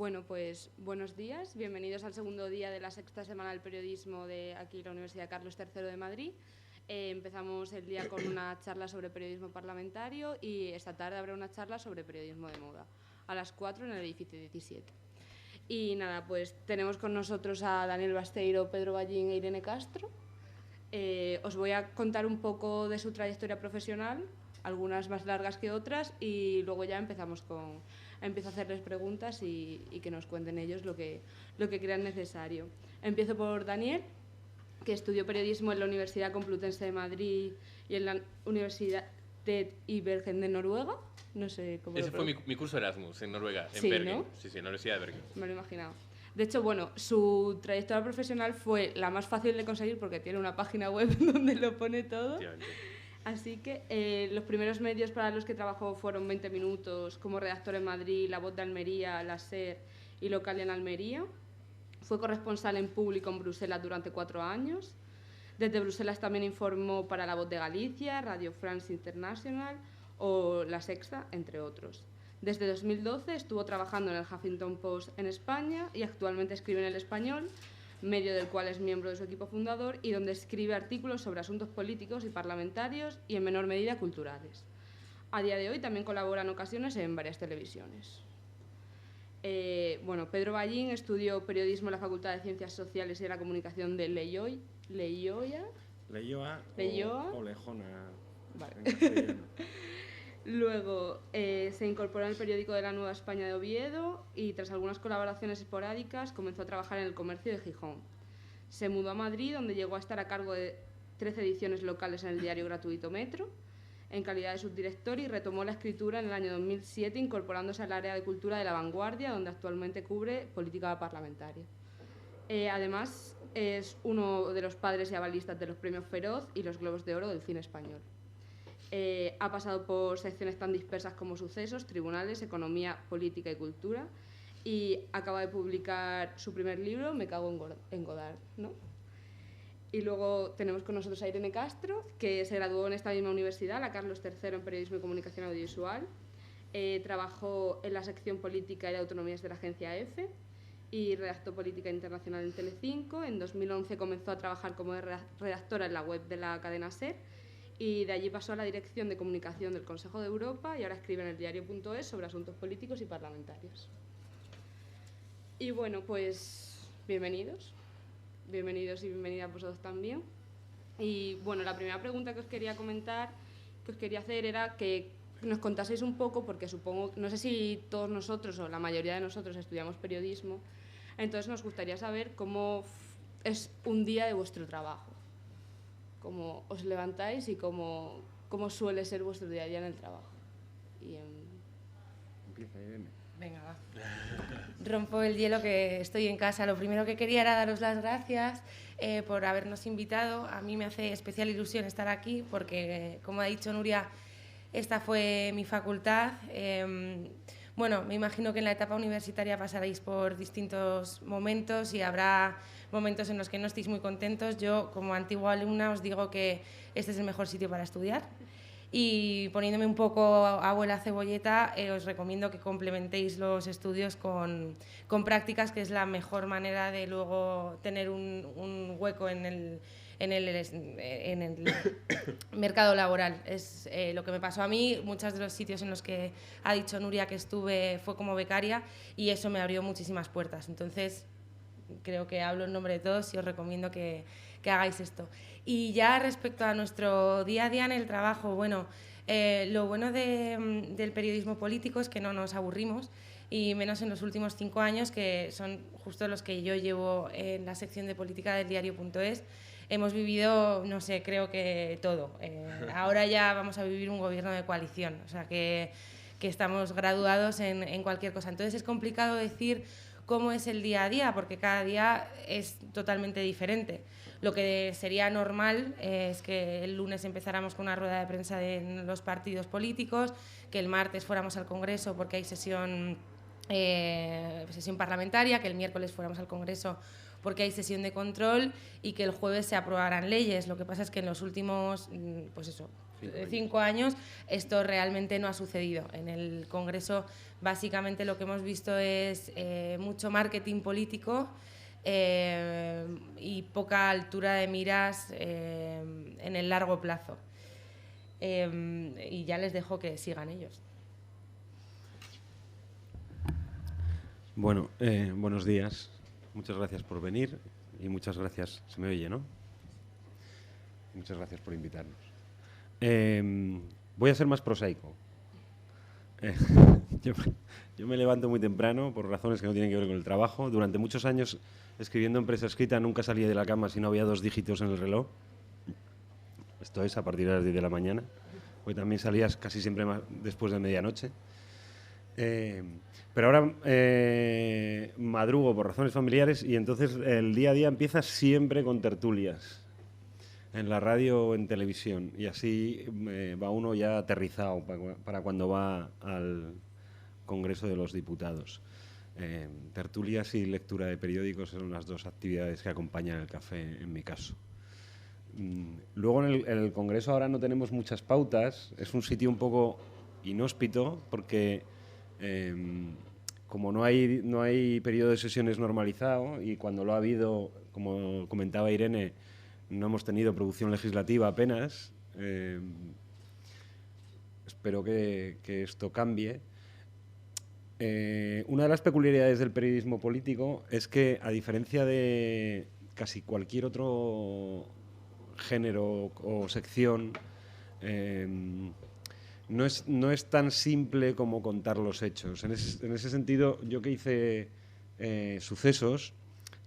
Bueno, pues buenos días, bienvenidos al segundo día de la sexta semana del periodismo de aquí la Universidad Carlos III de Madrid. Empezamos el día con una charla sobre periodismo parlamentario y esta tarde habrá una charla sobre periodismo de moda, a las 4 en el edificio 17. Y nada, pues tenemos con nosotros a Daniel Basteiro, Pedro Ballín e Irene Castro. Os voy a contar un poco de su trayectoria profesional, algunas más largas que otras, y luego ya empiezo a hacerles preguntas y que nos cuenten ellos lo que crean necesario. Empiezo por Daniel, que estudió periodismo en la Universidad Complutense de Madrid y en la Universidad Ibergen de Noruega. No sé cómo Ese fue mi curso Erasmus en Noruega, en sí, Bergen. ¿no? Sí, en la Universidad de Bergen. Me lo he imaginado. De hecho, bueno, su trayectoria profesional fue la más fácil de conseguir porque tiene una página web donde lo pone todo. Así que los primeros medios para los que trabajó fueron 20 Minutos, como redactor en Madrid, La Voz de Almería, La SER y Local en Almería. Fue corresponsal en Público en Bruselas durante 4 años. Desde Bruselas también informó para La Voz de Galicia, Radio France International o La Sexta, entre otros. Desde 2012 estuvo trabajando en el Huffington Post en España y actualmente escribe en El Español, medio del cual es miembro de su equipo fundador y donde escribe artículos sobre asuntos políticos y parlamentarios y en menor medida culturales. A día de hoy también colabora en ocasiones en varias televisiones. Pedro Ballín estudió periodismo en la Facultad de Ciencias Sociales y de la Comunicación de Leioa o Lejona. Vale. Luego se incorporó en el periódico de la Nueva España de Oviedo y tras algunas colaboraciones esporádicas comenzó a trabajar en el Comercio de Gijón. Se mudó a Madrid, donde llegó a estar a cargo de 13 ediciones locales en el diario gratuito Metro, en calidad de subdirector, y retomó la escritura en el año 2007, incorporándose al área de cultura de La Vanguardia, donde actualmente cubre política parlamentaria. Además, es uno de los padres y avalistas de los premios Feroz y los Globos de Oro del cine español. Ha pasado por secciones tan dispersas como Sucesos, Tribunales, Economía, Política y Cultura, y acaba de publicar su primer libro, Me cago en Godard, ¿no? Y luego tenemos con nosotros a Irene Castro, que se graduó en esta misma universidad, la Carlos III, en Periodismo y Comunicación Audiovisual. Trabajó en la sección Política y de Autonomías de la agencia EFE y redactó Política Internacional en Telecinco. En 2011 comenzó a trabajar como redactora en la web de la cadena SER y de allí pasó a la dirección de comunicación del Consejo de Europa y ahora escribe en el diario.es sobre asuntos políticos y parlamentarios. Y bueno, pues bienvenidos y bienvenidas vosotros también. Y bueno, la primera pregunta que os quería hacer era que nos contaseis un poco, porque supongo, no sé si todos nosotros o la mayoría de nosotros estudiamos periodismo, entonces nos gustaría saber cómo es un día de vuestro trabajo. Cómo os levantáis y cómo suele ser vuestro día a día en el trabajo. Empieza, Irene. Venga, va. Rompo el hielo que estoy en casa. Lo primero que quería era daros las gracias por habernos invitado. A mí me hace especial ilusión estar aquí porque, como ha dicho Nuria, esta fue mi facultad. Me imagino que en la etapa universitaria pasaréis por distintos momentos y habrá momentos en los que no estéis muy contentos. Yo, como antigua alumna, os digo que este es el mejor sitio para estudiar. Y poniéndome un poco abuela cebolleta, os recomiendo que complementéis los estudios con prácticas, que es la mejor manera de luego tener un hueco en el mercado laboral. Es lo que me pasó a mí. Muchos de los sitios en los que ha dicho Nuria que estuve fue como becaria y eso me abrió muchísimas puertas. Entonces, creo que hablo en nombre de todos y os recomiendo que hagáis esto. Y ya respecto a nuestro día a día en el trabajo, lo bueno del periodismo político es que no nos aburrimos, y menos en los últimos 5 años, que son justo los que yo llevo en la sección de política del diario.es. Hemos vivido, no sé, creo que todo. Ahora ya vamos a vivir un gobierno de coalición, o sea que estamos graduados en cualquier cosa. Entonces es complicado decir cómo es el día a día, porque cada día es totalmente diferente. Lo que sería normal es que el lunes empezáramos con una rueda de prensa de los partidos políticos, que el martes fuéramos al Congreso porque hay sesión parlamentaria, que el miércoles fuéramos al Congreso porque hay sesión de control y que el jueves se aprobarán leyes. Lo que pasa es que en los últimos, pues eso, 5 años esto realmente no ha sucedido. En el Congreso básicamente lo que hemos visto es mucho marketing político y poca altura de miras en el largo plazo. Y ya les dejo que sigan ellos. Bueno, buenos días. Muchas gracias por venir y muchas gracias. Se me oye, ¿no? Muchas gracias por invitarnos. Voy a ser más prosaico. Yo me levanto muy temprano por razones que no tienen que ver con el trabajo. Durante muchos años escribiendo en prensa escrita nunca salía de la cama si no había 2 dígitos en el reloj. Esto es a partir de las 10 de la mañana. Hoy también salías casi siempre después de medianoche. Pero ahora madrugo por razones familiares y entonces el día a día empieza siempre con tertulias en la radio o en televisión y así va uno ya aterrizado para cuando va al Congreso de los Diputados. Tertulias y lectura de periódicos son las 2 actividades que acompañan el café en mi caso. Luego en el Congreso ahora no tenemos muchas pautas, es un sitio un poco inhóspito porque como no hay periodo de sesiones normalizado y cuando lo ha habido, como comentaba Irene, no hemos tenido producción legislativa apenas. Espero que esto cambie. Una de las peculiaridades del periodismo político es que, a diferencia de casi cualquier otro género o sección, no es tan simple como contar los hechos. En ese sentido, yo que hice sucesos,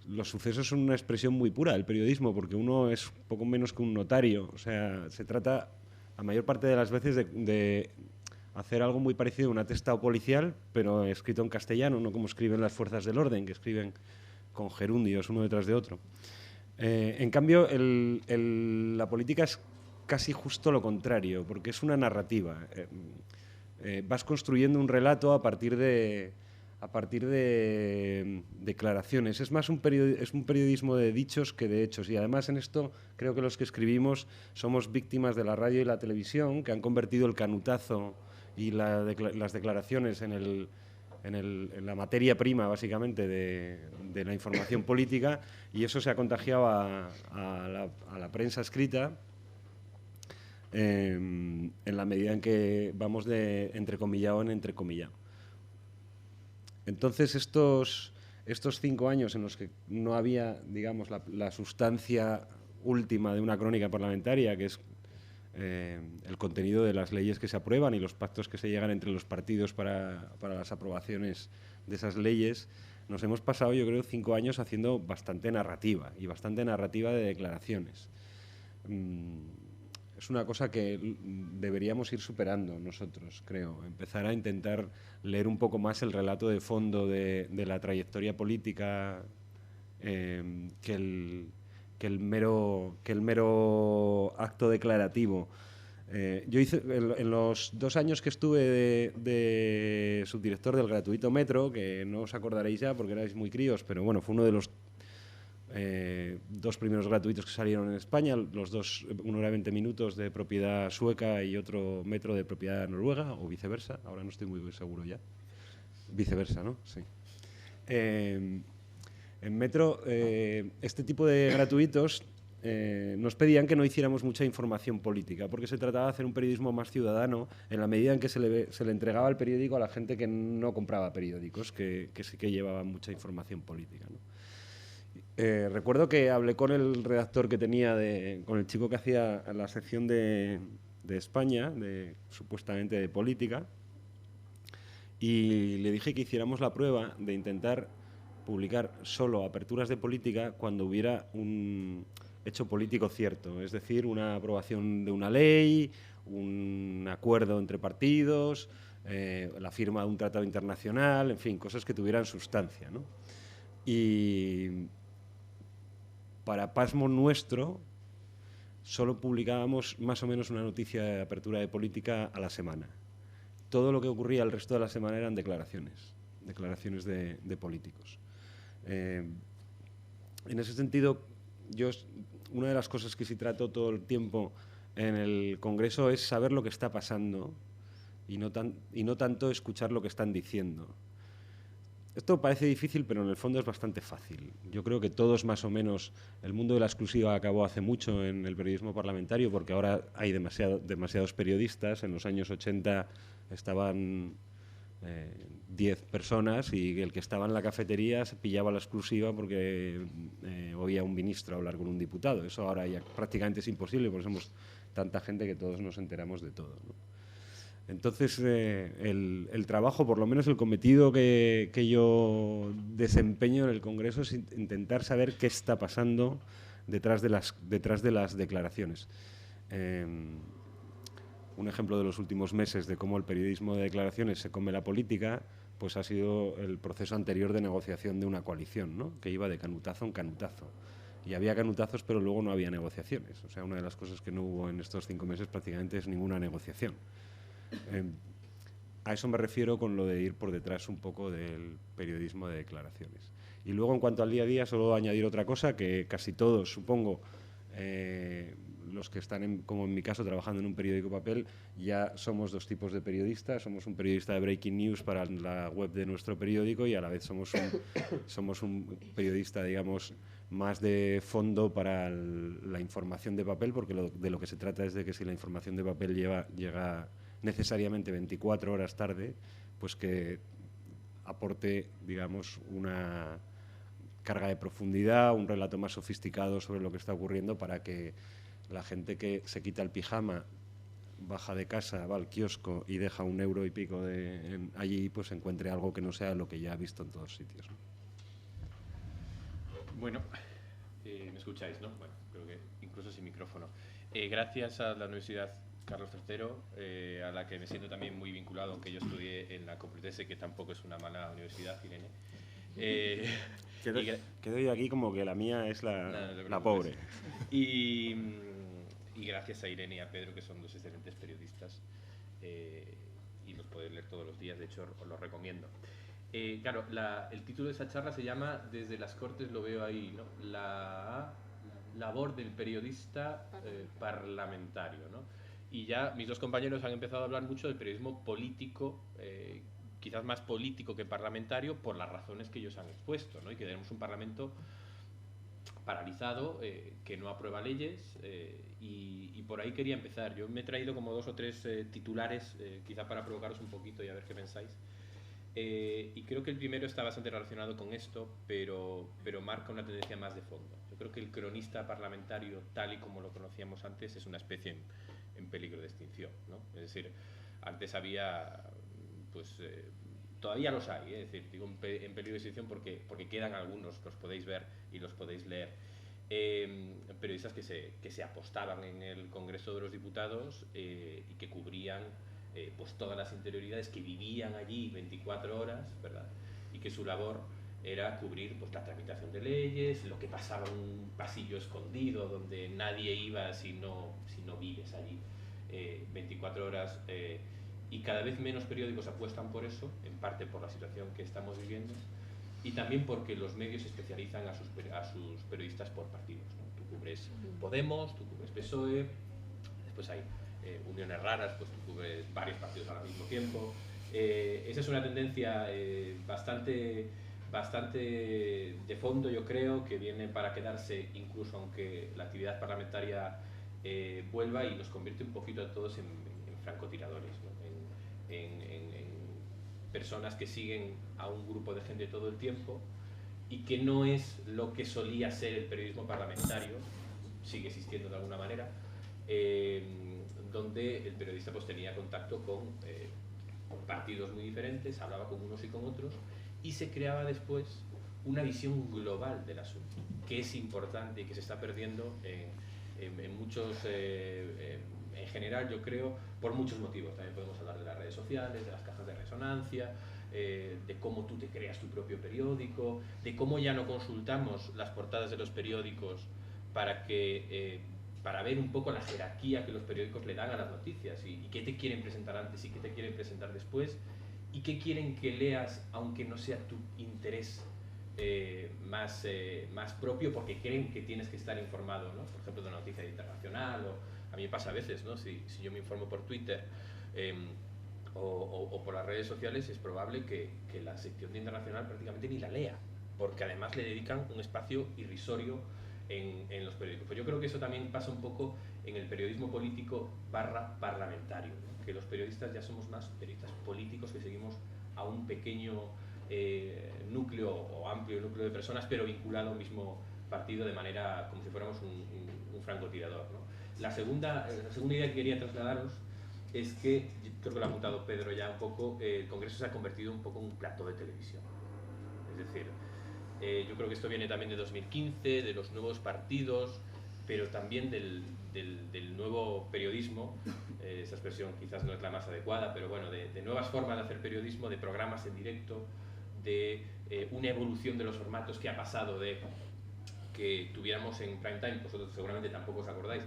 los sucesos son una expresión muy pura del periodismo, porque uno es poco menos que un notario. O sea, se trata, la mayor parte de las veces, de hacer algo muy parecido a un atestado policial, pero escrito en castellano, no como escriben las fuerzas del orden, que escriben con gerundios uno detrás de otro. En cambio, la política es casi justo lo contrario, porque es una narrativa. Vas construyendo un relato a partir de declaraciones. Es más un periodismo de dichos que de hechos. Y además en esto creo que los que escribimos somos víctimas de la radio y la televisión, que han convertido el canutazo y las declaraciones en la materia prima, básicamente, de la información política, y eso se ha contagiado a la prensa escrita, en la medida en que vamos de entrecomillado en entrecomillado. Entonces, estos 5 años en los que no había, digamos, la sustancia última de una crónica parlamentaria, que es el contenido de las leyes que se aprueban y los pactos que se llegan entre los partidos para las aprobaciones de esas leyes, nos hemos pasado, yo creo, 5 años haciendo bastante narrativa de declaraciones. Es una cosa que deberíamos ir superando nosotros, creo. Empezar a intentar leer un poco más el relato de fondo de la trayectoria política que el mero acto declarativo. Yo hice, en los 2 años que estuve de subdirector del gratuito Metro, que no os acordaréis ya porque erais muy críos, pero bueno, fue uno de los 2 primeros gratuitos que salieron en España, los 2, uno era 20 minutos de propiedad sueca y otro metro de propiedad noruega, o viceversa, ahora no estoy muy seguro ya. Viceversa, ¿no? Sí. En Metro, este tipo de gratuitos nos pedían que no hiciéramos mucha información política, porque se trataba de hacer un periodismo más ciudadano en la medida en que se le entregaba el periódico a la gente que no compraba periódicos, que sí que llevaban mucha información política, ¿no? Recuerdo que hablé con el redactor que tenía, con el chico que hacía la sección de España, supuestamente de política, y le dije que hiciéramos la prueba de intentar publicar solo aperturas de política cuando hubiera un hecho político cierto, es decir, una aprobación de una ley, un acuerdo entre partidos, la firma de un tratado internacional, en fin, cosas que tuvieran sustancia, ¿no? Y para pasmo nuestro, solo publicábamos más o menos una noticia de apertura de política a la semana. Todo lo que ocurría el resto de la semana eran declaraciones de políticos. En ese sentido, una de las cosas que sí trato todo el tiempo en el Congreso es saber lo que está pasando y no tanto escuchar lo que están diciendo. Esto parece difícil, pero en el fondo es bastante fácil. Yo creo que todos más o menos, el mundo de la exclusiva acabó hace mucho en el periodismo parlamentario porque ahora hay demasiados periodistas. En los años 80 estaban 10 personas y el que estaba en la cafetería se pillaba la exclusiva porque oía a un ministro hablar con un diputado. Eso ahora ya prácticamente es imposible porque somos tanta gente que todos nos enteramos de todo, ¿no? Entonces, el trabajo, por lo menos el cometido que yo desempeño en el Congreso es intentar saber qué está pasando detrás de las declaraciones. Un ejemplo de los últimos meses de cómo el periodismo de declaraciones se come la política, pues ha sido el proceso anterior de negociación de una coalición, ¿no? Que iba de canutazo en canutazo. Y había canutazos, pero luego no había negociaciones. O sea, una de las cosas que no hubo en estos 5 meses prácticamente es ninguna negociación. A eso me refiero con lo de ir por detrás un poco del periodismo de declaraciones. Y luego, en cuanto al día a día, solo añadir otra cosa, que casi todos, supongo, los que están, como en mi caso, trabajando en un periódico papel, ya somos 2 tipos de periodistas. Somos un periodista de breaking news para la web de nuestro periódico y a la vez somos un periodista, digamos, más de fondo para la información de papel, porque de lo que se trata es de que si la información de papel llega necesariamente 24 horas tarde, pues que aporte, digamos, una carga de profundidad, un relato más sofisticado sobre lo que está ocurriendo para que la gente que se quita el pijama, baja de casa, va al kiosco y deja 1 euro y pico allí, pues encuentre algo que no sea lo que ya ha visto en todos sitios, ¿no? Bueno, me escucháis, ¿no? Bueno, creo que incluso sin micrófono. Gracias a la Universidad Carlos III, a la que me siento también muy vinculado, aunque yo estudié en la Complutense, que tampoco es una mala universidad, Irene. Quedo yo aquí como que la mía es la pobre. Y gracias a Irene y a Pedro, que son 2 excelentes periodistas, y los podéis leer todos los días, de hecho os los recomiendo. Claro, el título de esa charla se llama Desde las Cortes, lo veo ahí, ¿no? La labor del periodista parlamentario, ¿no? Y ya mis 2 compañeros han empezado a hablar mucho del periodismo político, quizás más político que parlamentario, por las razones que ellos han expuesto, ¿no? Y que tenemos un parlamento paralizado, que no aprueba leyes, y por ahí quería empezar. Yo me he traído como 2 o 3 titulares, quizá para provocaros un poquito y a ver qué pensáis. Y creo que el primero está bastante relacionado con esto, pero marca una tendencia más de fondo. Yo creo que el cronista parlamentario, tal y como lo conocíamos antes, es una especie en peligro de extinción, ¿no? Es decir, antes había, pues todavía los hay, es decir, digo en peligro de extinción porque quedan algunos, los podéis ver y los podéis leer, periodistas que se apostaban en el Congreso de los Diputados y que cubrían pues todas las interioridades, que vivían allí 24 horas, ¿verdad? Y que su labor era cubrir pues la tramitación de leyes, lo que pasaba en un pasillo escondido donde nadie iba si no vives allí 24 horas, y cada vez menos periódicos apuestan por eso, en parte por la situación que estamos viviendo y también porque los medios especializan a sus periodistas por partidos, ¿no? Tú cubres Podemos, tú cubres PSOE, después hay uniones raras, pues tú cubres varios partidos al mismo tiempo. Esa es una tendencia bastante de fondo, yo creo, que viene para quedarse, incluso aunque la actividad parlamentaria vuelva, y nos convierte un poquito a todos en francotiradores, ¿no? en personas que siguen a un grupo de gente todo el tiempo, y que no es lo que solía ser el periodismo parlamentario, sigue existiendo de alguna manera, donde el periodista pues tenía contacto con partidos muy diferentes, hablaba con unos y con otros, y se creaba después una visión global del asunto, que es importante y que se está perdiendo en muchos, en general, yo creo, por muchos motivos. También podemos hablar de las redes sociales, de las cajas de resonancia, de cómo tú te creas tu propio periódico, de cómo ya no consultamos las portadas de los periódicos para ver un poco la jerarquía que los periódicos le dan a las noticias, y qué te quieren presentar antes y qué te quieren presentar después, y qué quieren que leas, aunque no sea tu interés más propio porque creen que tienes que estar informado, ¿no? Por ejemplo, de una noticia internacional, o a mí me pasa a veces, ¿no? Si yo me informo por Twitter o por las redes sociales, es probable que la sección de internacional prácticamente ni la lea, porque además le dedican un espacio irrisorio en los periódicos. Pues yo creo que eso también pasa un poco en el periodismo político / parlamentario, ¿no? Que los periodistas ya somos más periodistas políticos que seguimos a un pequeño núcleo o amplio núcleo de personas, pero vinculado a un mismo partido de manera como si fuéramos un francotirador, ¿no? La segunda idea que quería trasladaros es que, creo que lo ha apuntado Pedro ya un poco, el Congreso se ha convertido un poco en un plató de televisión. Es decir, yo creo que esto viene también de 2015, de los nuevos partidos, pero también del nuevo periodismo. Esa expresión quizás no es la más adecuada, pero bueno, de nuevas formas de hacer periodismo, de programas en directo, de una evolución de los formatos que ha pasado de que tuviéramos en prime time, vosotros seguramente tampoco os acordáis,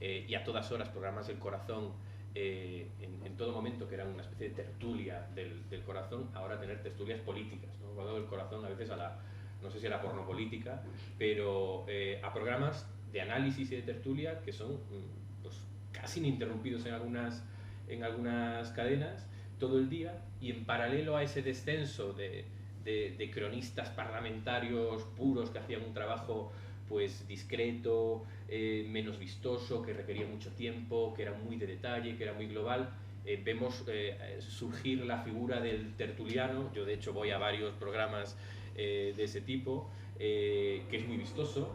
y a todas horas programas del corazón, en todo momento, que eran una especie de tertulia del corazón, ahora tener tertulias políticas, ¿no? Va dado el corazón a veces a la, no sé si a la pornopolítica, pero a programas de análisis y de tertulia que son pues, casi ininterrumpidos en algunas cadenas todo el día, y en paralelo a ese descenso de cronistas parlamentarios puros que hacían un trabajo pues discreto, menos vistoso, que requería mucho tiempo, que era muy de detalle, que era muy global, vemos surgir la figura del tertuliano. Yo de hecho voy a varios programas de ese tipo, que es muy vistoso,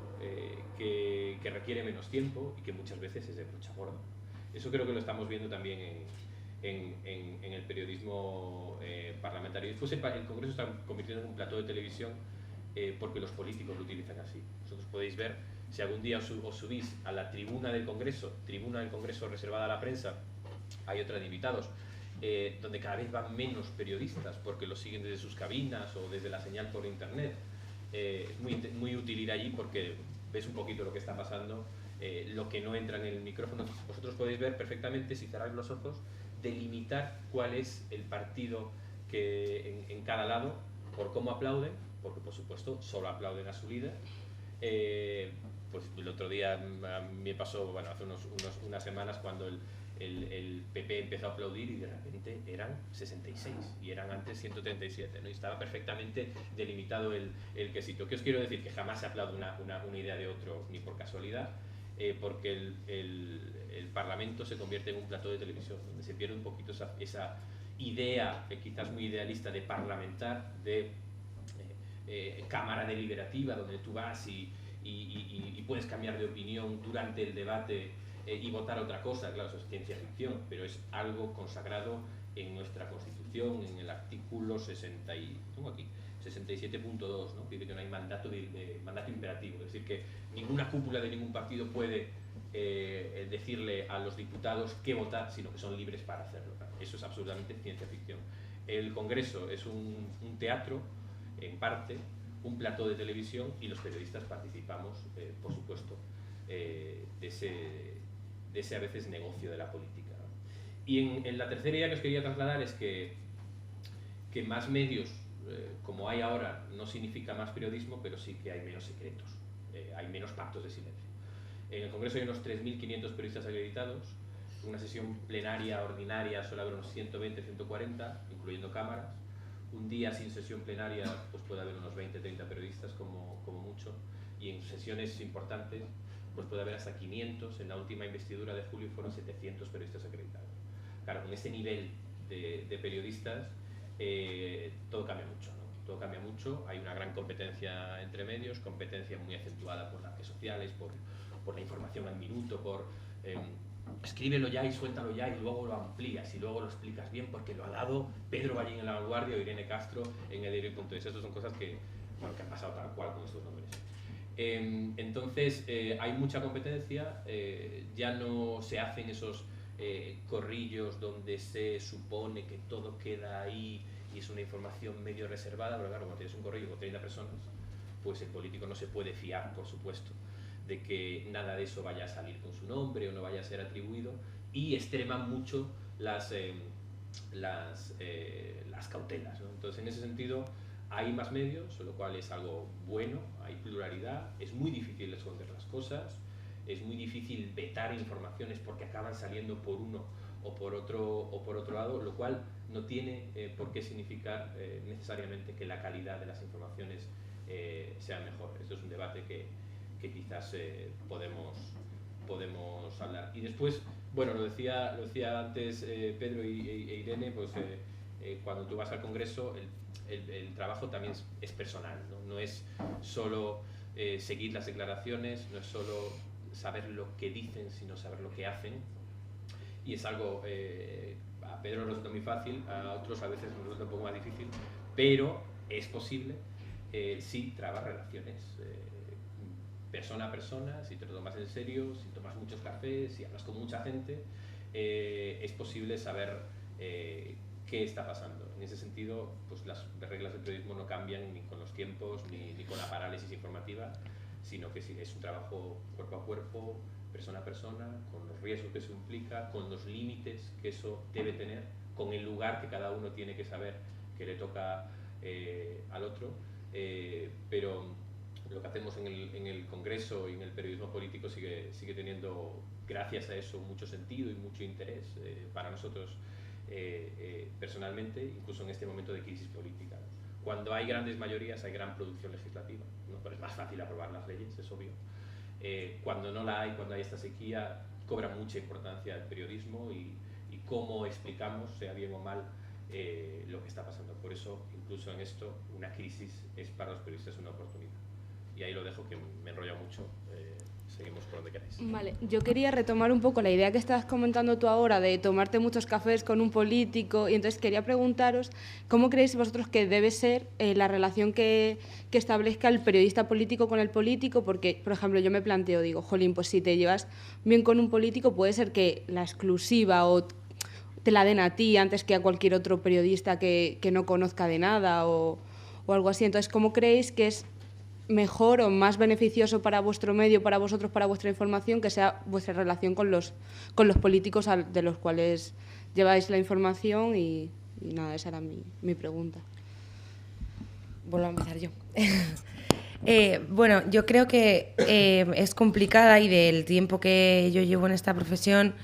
que requiere menos tiempo y que muchas veces es de brocha gorda. Eso creo que lo estamos viendo también en el periodismo parlamentario. Después el Congreso está convirtiendo en un plató de televisión porque los políticos lo utilizan así. Vosotros podéis ver, si algún día os subís a la tribuna del Congreso reservada a la prensa, hay otra de invitados, donde cada vez van menos periodistas porque los siguen desde sus cabinas o desde la señal por internet. Es muy útil ir allí porque ves un poquito lo que está pasando, lo que no entra en el micrófono. Vosotros podéis ver perfectamente, si cerráis los ojos, delimitar cuál es el partido que en cada lado, por cómo aplauden, porque por supuesto solo aplauden a su líder. Pues el otro día me pasó, bueno, hace unas semanas, cuando el PP empezó a aplaudir y de repente eran 66 y eran antes 137, ¿no? Y estaba perfectamente delimitado el quesito. ¿Qué os quiero decir? Que jamás se aplaude una idea de otro ni por casualidad, porque el Parlamento se convierte en un plató de televisión, donde se pierde un poquito esa idea, quizás muy idealista, de parlamentar, de cámara deliberativa, donde tú vas y puedes cambiar de opinión durante el debate y votar otra cosa. Claro, eso es ciencia ficción, pero es algo consagrado en nuestra Constitución, en el artículo 67.2, ¿no? Dice que no hay mandato imperativo, es decir, que ninguna cúpula de ningún partido puede decirle a los diputados qué votar, sino que son libres para hacerlo. Eso es absolutamente ciencia ficción. El Congreso es un teatro, en parte, un plató de televisión, y los periodistas participamos, por supuesto, de ese a veces negocio de la política, ¿no? Y en la tercera idea que os quería trasladar es que más medios, como hay ahora, no significa más periodismo, pero sí que hay menos secretos, hay menos pactos de silencio. En el Congreso hay unos 3.500 periodistas acreditados. Una sesión plenaria ordinaria suele haber unos 120, 140, incluyendo cámaras. Un día sin sesión plenaria pues puede haber unos 20, 30 periodistas como mucho, y en sesiones importantes pues puede haber hasta 500. En la última investidura de julio fueron 700 periodistas acreditados. Claro, con este nivel de periodistas todo cambia mucho, ¿no? Todo cambia mucho. Hay una gran competencia entre medios, competencia muy acentuada por las redes sociales, por la información al minuto, por escríbelo ya y suéltalo ya y luego lo amplías y luego lo explicas bien porque lo ha dado Pedro Ballín en La Vanguardia o Irene Castro en eldiario.es. Estas son cosas que han pasado tal cual con estos nombres. Entonces hay mucha competencia, ya no se hacen esos corrillos donde se supone que todo queda ahí y es una información medio reservada, pero claro, cuando tienes un corrillo con 30 personas, pues el político no se puede fiar, por supuesto, de que nada de eso vaya a salir con su nombre o no vaya a ser atribuido, y extreman mucho las cautelas, ¿no? Entonces, en ese sentido, Hay más medios, lo cual es algo bueno, hay pluralidad, es muy difícil esconder las cosas, es muy difícil vetar informaciones porque acaban saliendo por uno o por otro lado, lo cual no tiene por qué significar necesariamente que la calidad de las informaciones sea mejor. Esto es un debate que quizás podemos hablar. Y después, bueno, lo decía antes Pedro e Irene, pues cuando tú vas al Congreso, el trabajo también es personal, ¿no? No es solo seguir las declaraciones, no es solo saber lo que dicen, sino saber lo que hacen. Y es algo, a Pedro nos resulta muy fácil, a otros a veces nos resulta un poco más difícil, pero es posible si trabas relaciones persona a persona, si te lo tomas en serio, si tomas muchos cafés, si hablas con mucha gente, es posible saber qué está pasando. En ese sentido, pues las reglas del periodismo no cambian ni con los tiempos ni con la parálisis informativa, sino que es un trabajo cuerpo a cuerpo, persona a persona, con los riesgos que eso implica, con los límites que eso debe tener, con el lugar que cada uno tiene que saber que le toca al otro, pero lo que hacemos en el Congreso y en el periodismo político sigue teniendo, gracias a eso, mucho sentido y mucho interés para nosotros personalmente, incluso en este momento de crisis política. Cuando hay grandes mayorías hay gran producción legislativa, ¿no? Pero es más fácil aprobar las leyes, es obvio. Cuando no la hay, cuando hay esta sequía, cobra mucha importancia el periodismo y cómo explicamos, sea bien o mal, lo que está pasando. Por eso, incluso en esto, una crisis es para los periodistas una oportunidad. Y ahí lo dejo, que me enrolla mucho. Seguimos por donde queráis. Vale, yo quería retomar un poco la idea que estabas comentando tú ahora de tomarte muchos cafés con un político, y entonces quería preguntaros cómo creéis vosotros que debe ser la relación que establezca el periodista político con el político, porque, por ejemplo, yo me planteo, digo, jolín, pues si te llevas bien con un político puede ser que la exclusiva o te la den a ti antes que a cualquier otro periodista que no conozca de nada o algo así. Entonces, ¿cómo creéis que es mejor o más beneficioso para vuestro medio, para vosotros, para vuestra información, que sea vuestra relación con los políticos de los cuales lleváis la información? Y nada, esa era mi pregunta. Vuelvo a empezar yo. Bueno, yo creo que es complicada, y del tiempo que yo llevo en esta profesión,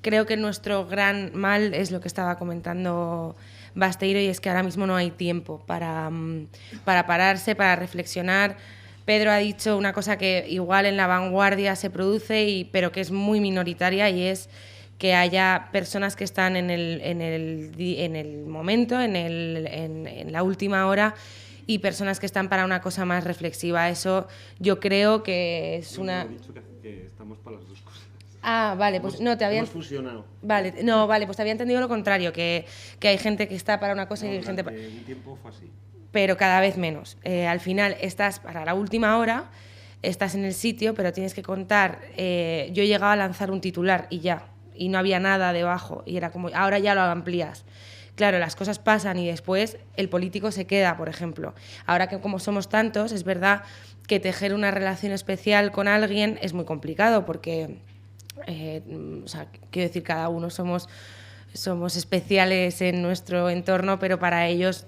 creo que nuestro gran mal es lo que estaba comentando Basteiro, y es que ahora mismo no hay tiempo para pararse, para reflexionar. Pedro ha dicho una cosa que igual en La Vanguardia se produce, pero que es muy minoritaria, y es que haya personas que están en el momento, en la última hora, y personas que están para una cosa más reflexiva. Eso yo creo que es una... He dicho que estamos para las dos cosas. Ah, vale, pues no, te había... Hemos fusionado. Vale, no, vale, pues te había entendido lo contrario, que hay gente que está para una cosa y hay gente para... Un tiempo fue así. Pero cada vez menos. Al final estás para la última hora, estás en el sitio, pero tienes que contar... yo llegaba a lanzar un titular y ya, y no había nada debajo, y era como, ahora ya lo amplías. Claro, las cosas pasan y después el político se queda, por ejemplo. Ahora que como somos tantos, es verdad que tejer una relación especial con alguien es muy complicado, porque... o sea, quiero decir, cada uno somos especiales en nuestro entorno, pero para ellos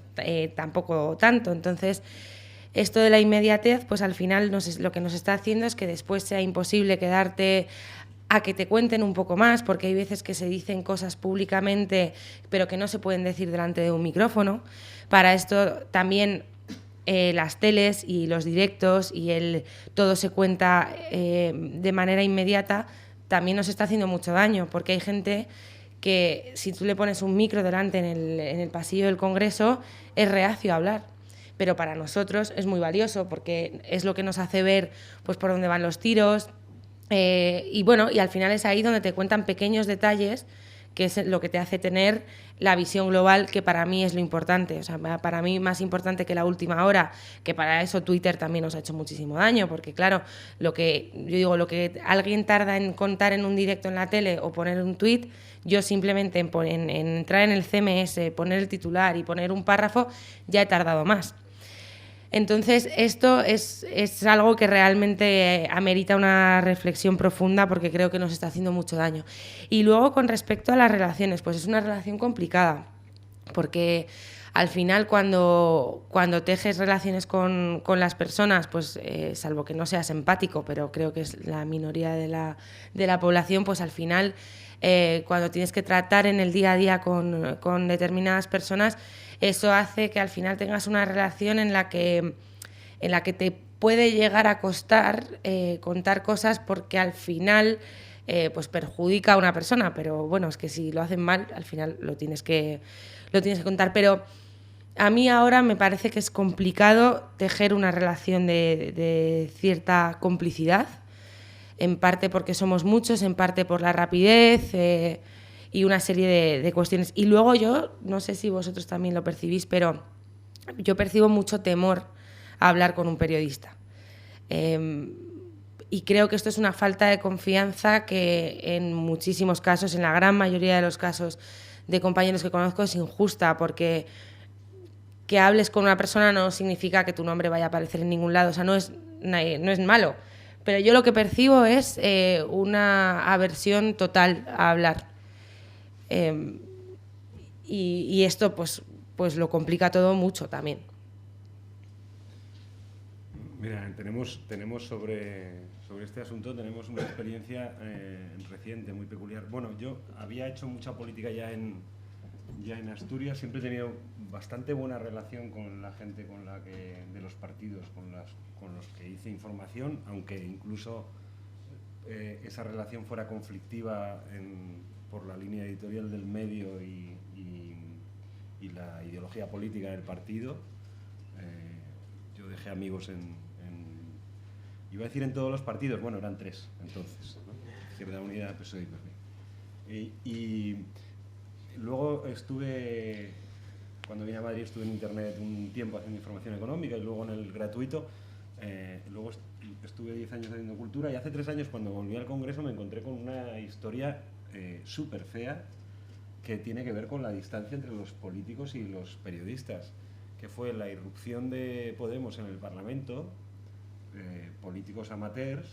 tampoco tanto. Entonces, esto de la inmediatez, pues al final lo que nos está haciendo es que después sea imposible quedarte a que te cuenten un poco más, porque hay veces que se dicen cosas públicamente, pero que no se pueden decir delante de un micrófono. Para esto también las teles y los directos y todo se cuenta de manera inmediata, también nos está haciendo mucho daño, porque hay gente que si tú le pones un micro delante en el pasillo del Congreso es reacio a hablar, pero para nosotros es muy valioso, porque es lo que nos hace ver pues por dónde van los tiros, y bueno, y al final es ahí donde te cuentan pequeños detalles, que es lo que te hace tener la visión global, que para mí es lo importante. O sea, para mí más importante que la última hora, que para eso Twitter también nos ha hecho muchísimo daño, porque claro, lo que alguien tarda en contar en un directo en la tele o poner un tuit, yo simplemente en entrar en el CMS, poner el titular y poner un párrafo, ya he tardado más. Entonces, esto es algo que realmente amerita una reflexión profunda, porque creo que nos está haciendo mucho daño. Y luego, con respecto a las relaciones, pues es una relación complicada, porque al final cuando tejes relaciones con las personas, pues salvo que no seas empático, pero creo que es la minoría de la población, pues al final cuando tienes que tratar en el día a día con determinadas personas, eso hace que al final tengas una relación en la que te puede llegar a costar contar cosas, porque al final pues perjudica a una persona, pero bueno, es que si lo hacen mal, al final lo tienes que contar. Pero a mí ahora me parece que es complicado tejer una relación de cierta complicidad, en parte porque somos muchos, en parte por la rapidez y una serie de cuestiones. Y luego yo, no sé si vosotros también lo percibís, pero yo percibo mucho temor a hablar con un periodista. Y creo que esto es una falta de confianza que en muchísimos casos, en la gran mayoría de los casos de compañeros que conozco, es injusta, porque que hables con una persona no significa que tu nombre vaya a aparecer en ningún lado, o sea, no es malo. Pero yo lo que percibo es una aversión total a hablar. Y esto pues lo complica todo mucho también. Mira, tenemos sobre este asunto tenemos una experiencia reciente, muy peculiar. Bueno, yo había hecho mucha política ya en Asturias, siempre he tenido bastante buena relación con la gente de los partidos con los que hice información, aunque incluso esa relación fuera conflictiva por la línea editorial del medio y la ideología política del partido. Yo dejé amigos iba a decir en todos los partidos, bueno, eran 3 entonces, ¿no? Izquierda Unida, PSOE y PP. Y luego cuando vine a Madrid estuve en Internet un tiempo haciendo información económica y luego en el gratuito. Luego estuve 10 años haciendo cultura y hace 3 años, cuando volví al Congreso, me encontré con una historia súper fea que tiene que ver con la distancia entre los políticos y los periodistas, que fue la irrupción de Podemos en el Parlamento, políticos amateurs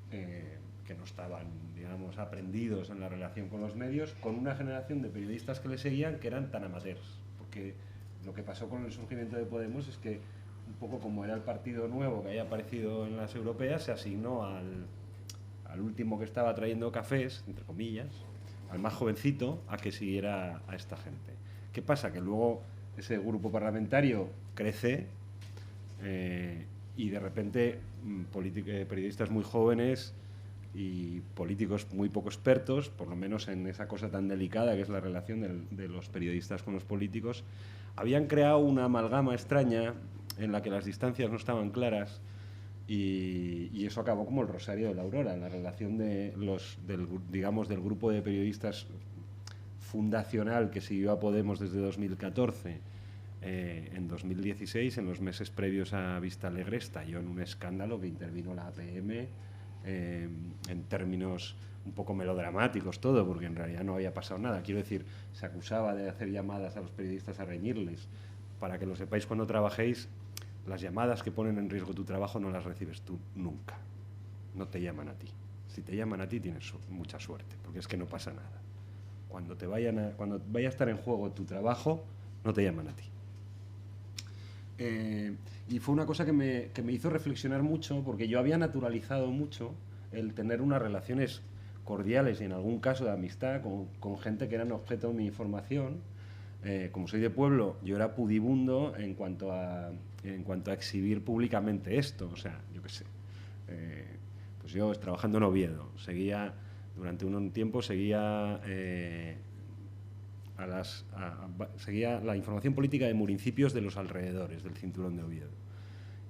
que no estaban, digamos, aprendidos en la relación con los medios, con una generación de periodistas que le seguían que eran tan amateurs, porque lo que pasó con el surgimiento de Podemos es que, un poco como era el partido nuevo que había aparecido en las europeas, se asignó al último que estaba trayendo cafés, entre comillas, al más jovencito, a que siguiera a esta gente. ¿Qué pasa? Que luego ese grupo parlamentario crece y de repente periodistas muy jóvenes y políticos muy poco expertos, por lo menos en esa cosa tan delicada que es la relación de los periodistas con los políticos, habían creado una amalgama extraña en la que las distancias no estaban claras y eso acabó como el Rosario de la Aurora, la relación del grupo de periodistas fundacional que siguió a Podemos desde 2014. En 2016, en los meses previos a Vista Alegre, estalló en un escándalo que intervino la APM en términos un poco melodramáticos todo, porque en realidad no había pasado nada. Quiero decir, se acusaba de hacer llamadas a los periodistas a reñirles. Para que lo sepáis cuando trabajéis, las llamadas que ponen en riesgo tu trabajo no las recibes tú nunca. No te llaman a ti. Si te llaman a ti tienes mucha suerte, porque es que no pasa nada. Cuando vaya a estar en juego tu trabajo, no te llaman a ti. Y fue una cosa que me hizo reflexionar mucho, porque yo había naturalizado mucho el tener unas relaciones cordiales y en algún caso de amistad con gente que eran objeto de mi información. Como soy de pueblo, yo era pudibundo en cuanto a exhibir públicamente esto. O sea, yo qué sé, pues yo trabajando en Oviedo, durante un tiempo seguía la información política de municipios de los alrededores del cinturón de Oviedo.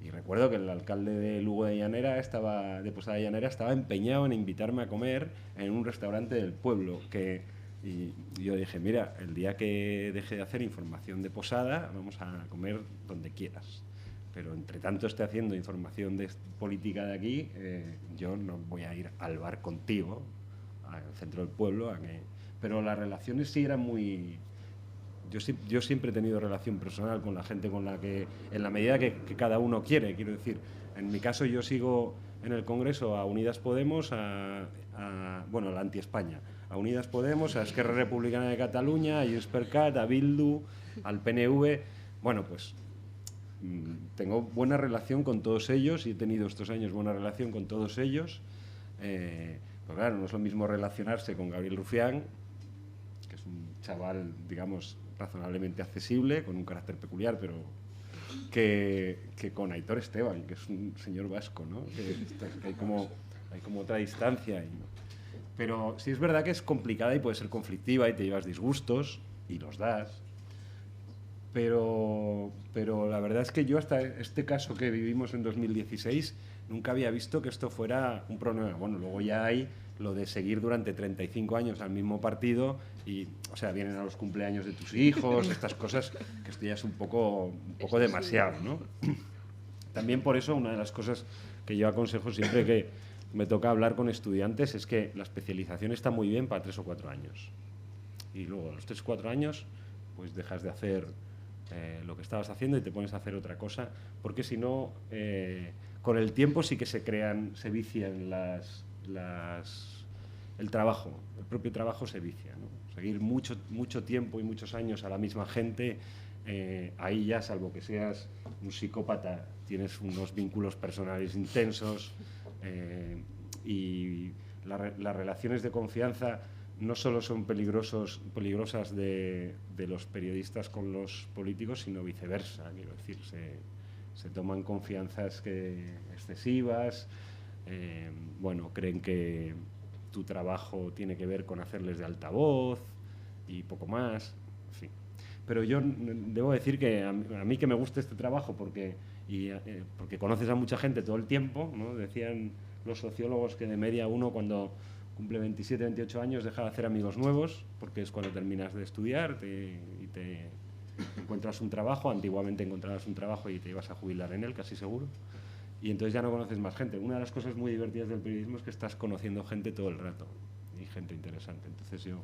Y recuerdo que el alcalde de Lugo de Posada de Llanera, estaba empeñado en invitarme a comer en un restaurante del pueblo. Y yo dije, mira, el día que deje de hacer información de Posada, vamos a comer donde quieras. Pero entre tanto esté haciendo información política de aquí, yo no voy a ir al bar contigo, al centro del pueblo, pero las relaciones sí eran muy... Yo siempre he tenido relación personal con la gente con la que, en la medida que cada uno quiere, quiero decir. En mi caso yo sigo en el Congreso a Unidas Podemos, a la Anti-España, a a Unidas Podemos, a Esquerra Republicana de Cataluña, a Junts per Cat, a Bildu, al PNV. Bueno, pues tengo buena relación con todos ellos y he tenido estos años buena relación con todos ellos. Pues claro, no es lo mismo relacionarse con Gabriel Rufián, que es un chaval, digamos, razonablemente accesible, con un carácter peculiar, pero que con Aitor Esteban, que es un señor vasco, ¿no? Que hay como otra distancia. Pero sí es verdad que es complicada y puede ser conflictiva y te llevas disgustos y los das. Pero la verdad es que yo hasta este caso que vivimos en 2016 nunca había visto que esto fuera un problema. Bueno, luego ya hay lo de seguir durante 35 años al mismo partido y, o sea, vienen a los cumpleaños de tus hijos, estas cosas, que esto ya es un poco demasiado, ¿no? También por eso una de las cosas que yo aconsejo siempre que me toca hablar con estudiantes es que la especialización está muy bien para 3 o 4 años. Y luego a los 3 o 4 años pues dejas de hacer lo que estabas haciendo y te pones a hacer otra cosa, porque si no, con el tiempo sí que se vician el trabajo, el propio trabajo se vicia, ¿no? Seguir mucho tiempo y muchos años a la misma gente, ahí ya, salvo que seas un psicópata, tienes unos vínculos personales intensos, y las relaciones de confianza no solo son peligrosas de los periodistas con los políticos, sino viceversa. Quiero decir, se toman confianzas excesivas, bueno, creen que tu trabajo tiene que ver con hacerles de altavoz y poco más, en fin. Pero yo debo decir que a mí que me gusta este trabajo porque conoces a mucha gente todo el tiempo, ¿no? Decían los sociólogos que de media uno cuando cumple 27, 28 años deja de hacer amigos nuevos, porque es cuando terminas de estudiar y te encuentras un trabajo. Antiguamente encontrabas un trabajo y te ibas a jubilar en él, casi seguro, y entonces ya no conoces más gente. Una de las cosas muy divertidas del periodismo es que estás conociendo gente todo el rato, y gente interesante. Entonces yo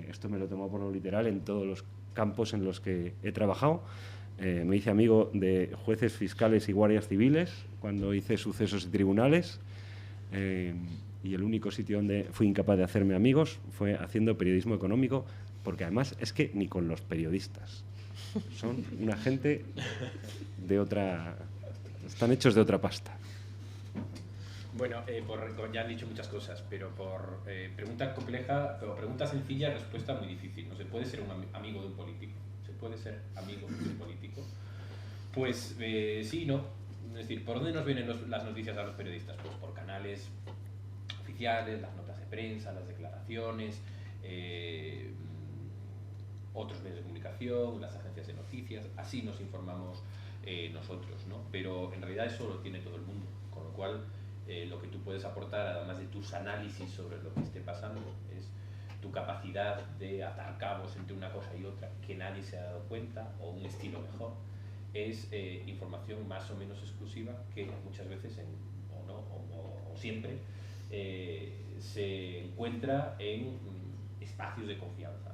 esto me lo tomo por lo literal en todos los campos en los que he trabajado. Me hice amigo de jueces, fiscales y guardias civiles cuando hice sucesos y tribunales, y el único sitio donde fui incapaz de hacerme amigos fue haciendo periodismo económico, porque además es que ni con los periodistas. Son una gente de otra... están hechos de otra pasta. Bueno, ya han dicho muchas cosas, pero por pregunta compleja o pregunta sencilla, respuesta muy difícil. No se puede ser un amigo de un político. ¿Se puede ser amigo de un político? Pues sí y no. Es decir, ¿por dónde nos vienen las noticias a los periodistas? Pues por canales oficiales, las notas de prensa, las declaraciones, otros medios de comunicación, las agencias de noticias. Así nos informamos nosotros, ¿no? Pero en realidad eso lo tiene todo el mundo, con lo cual lo que tú puedes aportar, además de tus análisis sobre lo que esté pasando, es tu capacidad de atar cabos entre una cosa y otra que nadie se ha dado cuenta, o un estilo mejor, es información más o menos exclusiva que muchas veces, o siempre, se encuentra en espacios de confianza.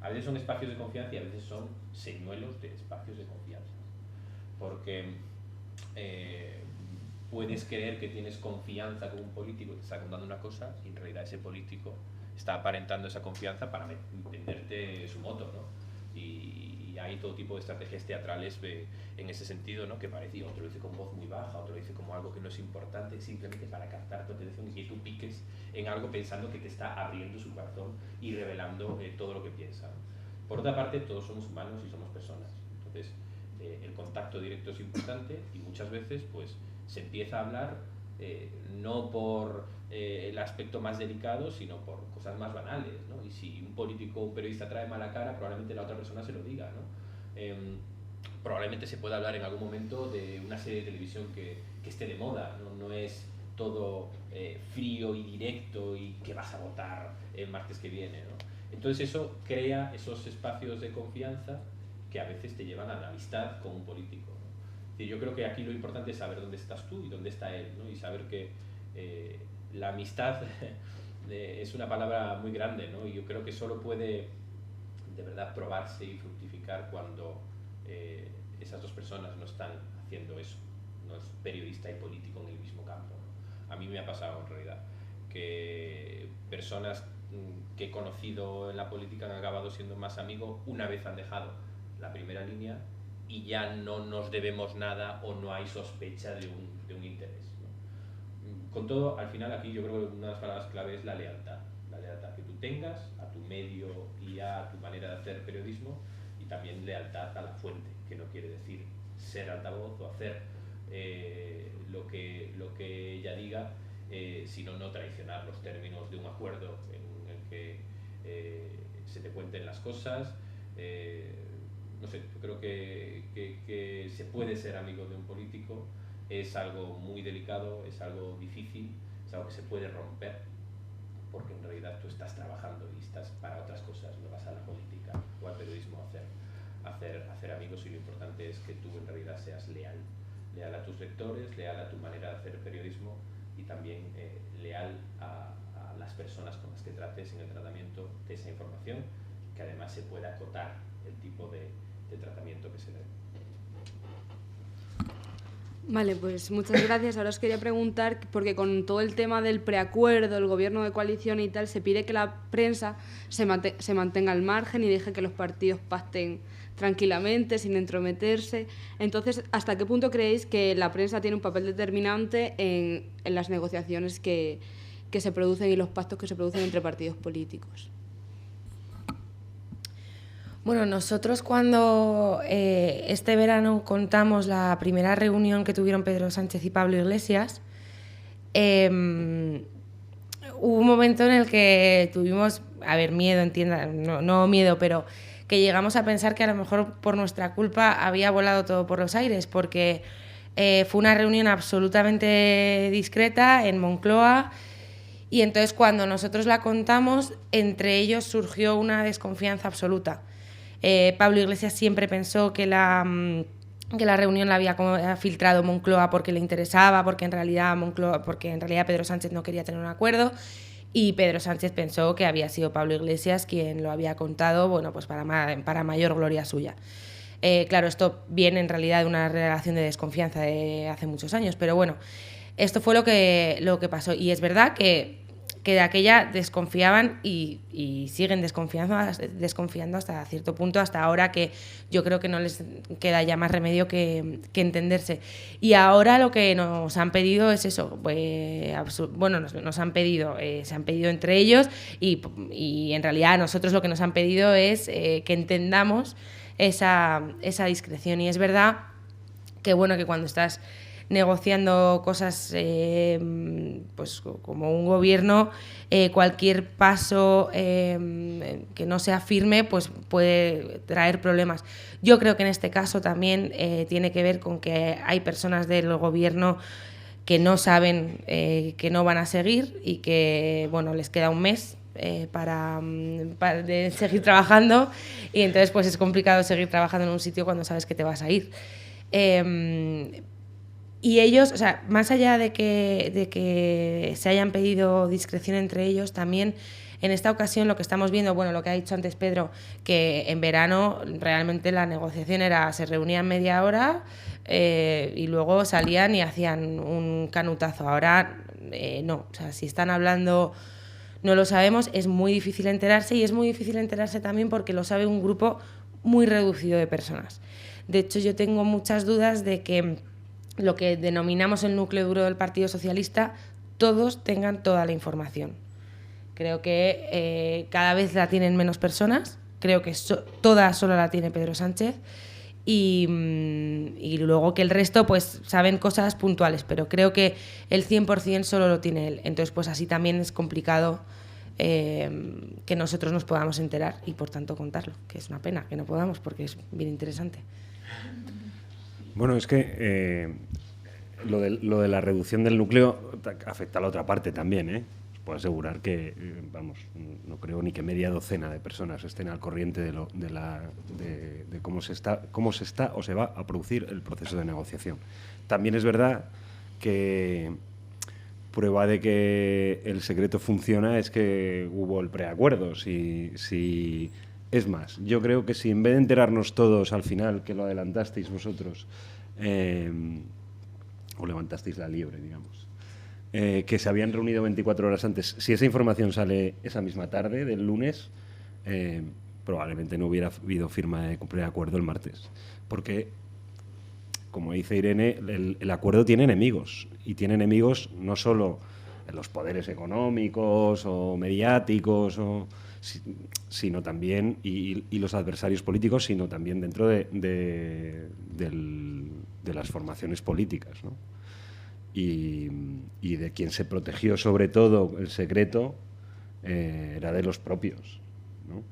A veces son espacios de confianza y a veces son señuelos de espacios de confianza. Porque puedes creer que tienes confianza con un político que te está contando una cosa y en realidad ese político está aparentando esa confianza para venderte su moto, ¿no? Y hay todo tipo de estrategias teatrales en ese sentido, ¿no? Que parece, otro lo dice con voz muy baja, otro lo dice como algo que no es importante, simplemente para captar tu atención y que tú piques en algo pensando que te está abriendo su corazón y revelando todo lo que piensa, ¿no? Por otra parte, todos somos humanos y somos personas, entonces el contacto directo es importante y muchas veces pues se empieza a hablar no por el aspecto más delicado, sino por cosas más banales, ¿no? Y si un político o un periodista trae mala cara, probablemente la otra persona se lo diga, ¿no? Probablemente se pueda hablar en algún momento de una serie de televisión que esté de moda, ¿no? No es todo frío y directo y que vas a votar el martes que viene, ¿no? Entonces eso crea esos espacios de confianza que a veces te llevan a la amistad con un político, ¿no? Y yo creo que aquí lo importante es saber dónde estás tú y dónde está él, ¿no? Y saber que la amistad es una palabra muy grande, ¿no? Y yo creo que solo puede de verdad probarse y fructificar cuando esas dos personas no están haciendo eso, no es periodista y político en el mismo campo, ¿no? A mí me ha pasado en realidad que personas que he conocido en la política han acabado siendo más amigos una vez han dejado la primera línea y ya no nos debemos nada o no hay sospecha de un interés, ¿no? Con todo, al final aquí yo creo que una de las palabras clave es la lealtad que tú tengas a tu medio y a tu manera de hacer periodismo, y también lealtad a la fuente, que no quiere decir ser altavoz o hacer lo que ella diga, sino no traicionar los términos de un acuerdo en el que se te cuenten las cosas. No sé, yo creo que se puede ser amigo de un político, es algo muy delicado, es algo difícil, es algo que se puede romper, porque en realidad tú estás trabajando y estás para otras cosas, no vas a la política o al periodismo a hacer amigos, y lo importante es que tú en realidad seas leal a tus lectores, leal a tu manera de hacer periodismo, y también leal a las personas con las que trates en el tratamiento de esa información, que además se pueda acotar el tipo de tratamiento que se dé. Vale, pues muchas gracias. Ahora os quería preguntar, porque con todo el tema del preacuerdo, el gobierno de coalición y tal, se pide que la prensa se mantenga al margen y deje que los partidos pacten tranquilamente, sin entrometerse. Entonces, ¿hasta qué punto creéis que la prensa tiene un papel determinante en las negociaciones que se producen y los pactos que se producen entre partidos políticos? Bueno, nosotros cuando este verano contamos la primera reunión que tuvieron Pedro Sánchez y Pablo Iglesias, hubo un momento en el que tuvimos, miedo, no miedo, pero que llegamos a pensar que a lo mejor por nuestra culpa había volado todo por los aires, porque fue una reunión absolutamente discreta en Moncloa, y entonces cuando nosotros la contamos, entre ellos surgió una desconfianza absoluta. Pablo Iglesias siempre pensó que la reunión la había filtrado Moncloa porque le interesaba, porque en realidad Pedro Sánchez no quería tener un acuerdo, y Pedro Sánchez pensó que había sido Pablo Iglesias quien lo había contado, bueno, pues para mayor gloria suya. Claro, esto viene en realidad de una relación de desconfianza de hace muchos años, pero bueno, esto fue lo que pasó, y es verdad que de aquella desconfiaban y siguen desconfiando hasta cierto punto, hasta ahora, que yo creo que no les queda ya más remedio que entenderse. Y ahora lo que nos han pedido es eso, nos han pedido, se han pedido entre ellos, y en realidad nosotros lo que nos han pedido es que entendamos esa discreción. Y es verdad que, bueno, que cuando estás negociando cosas pues como un gobierno, cualquier paso que no sea firme pues puede traer problemas. Yo creo que en este caso también tiene que ver con que hay personas del gobierno que no saben que no van a seguir, y que bueno, les queda un mes para seguir trabajando, y entonces pues es complicado seguir trabajando en un sitio cuando sabes que te vas a ir. Y ellos, o sea, más allá de que se hayan pedido discreción entre ellos, también en esta ocasión lo que estamos viendo, bueno, lo que ha dicho antes Pedro, que en verano realmente la negociación se reunían media hora y luego salían y hacían un canutazo. Ahora no, o sea, si están hablando no lo sabemos, es muy difícil enterarse, y es muy difícil enterarse también porque lo sabe un grupo muy reducido de personas. De hecho, yo tengo muchas dudas de que lo que denominamos el núcleo duro del Partido Socialista, todos tengan toda la información. Creo que cada vez la tienen menos personas, creo que toda solo la tiene Pedro Sánchez, y luego que el resto pues saben cosas puntuales, pero creo que el 100% solo lo tiene él. Entonces pues así también es complicado que nosotros nos podamos enterar y por tanto contarlo, que es una pena que no podamos porque es bien interesante. Bueno, es que lo de la reducción del núcleo afecta a la otra parte también, ¿eh? Os puedo asegurar que, no creo ni que media docena de personas estén al corriente de cómo se está o se va a producir el proceso de negociación. También es verdad que prueba de que el secreto funciona es que hubo el preacuerdo. Es más, yo creo que si en vez de enterarnos todos al final, que lo adelantasteis vosotros, o levantasteis la liebre, digamos, que se habían reunido 24 horas antes. Si esa información sale esa misma tarde del lunes, probablemente no hubiera habido firma de preacuerdo el martes. Porque, como dice Irene, el acuerdo tiene enemigos. Y tiene enemigos no solo en los poderes económicos o mediáticos, sino también, y los adversarios políticos, sino también dentro de las formaciones políticas, ¿no? Y de quien se protegió sobre todo el secreto era de los propios, ¿no?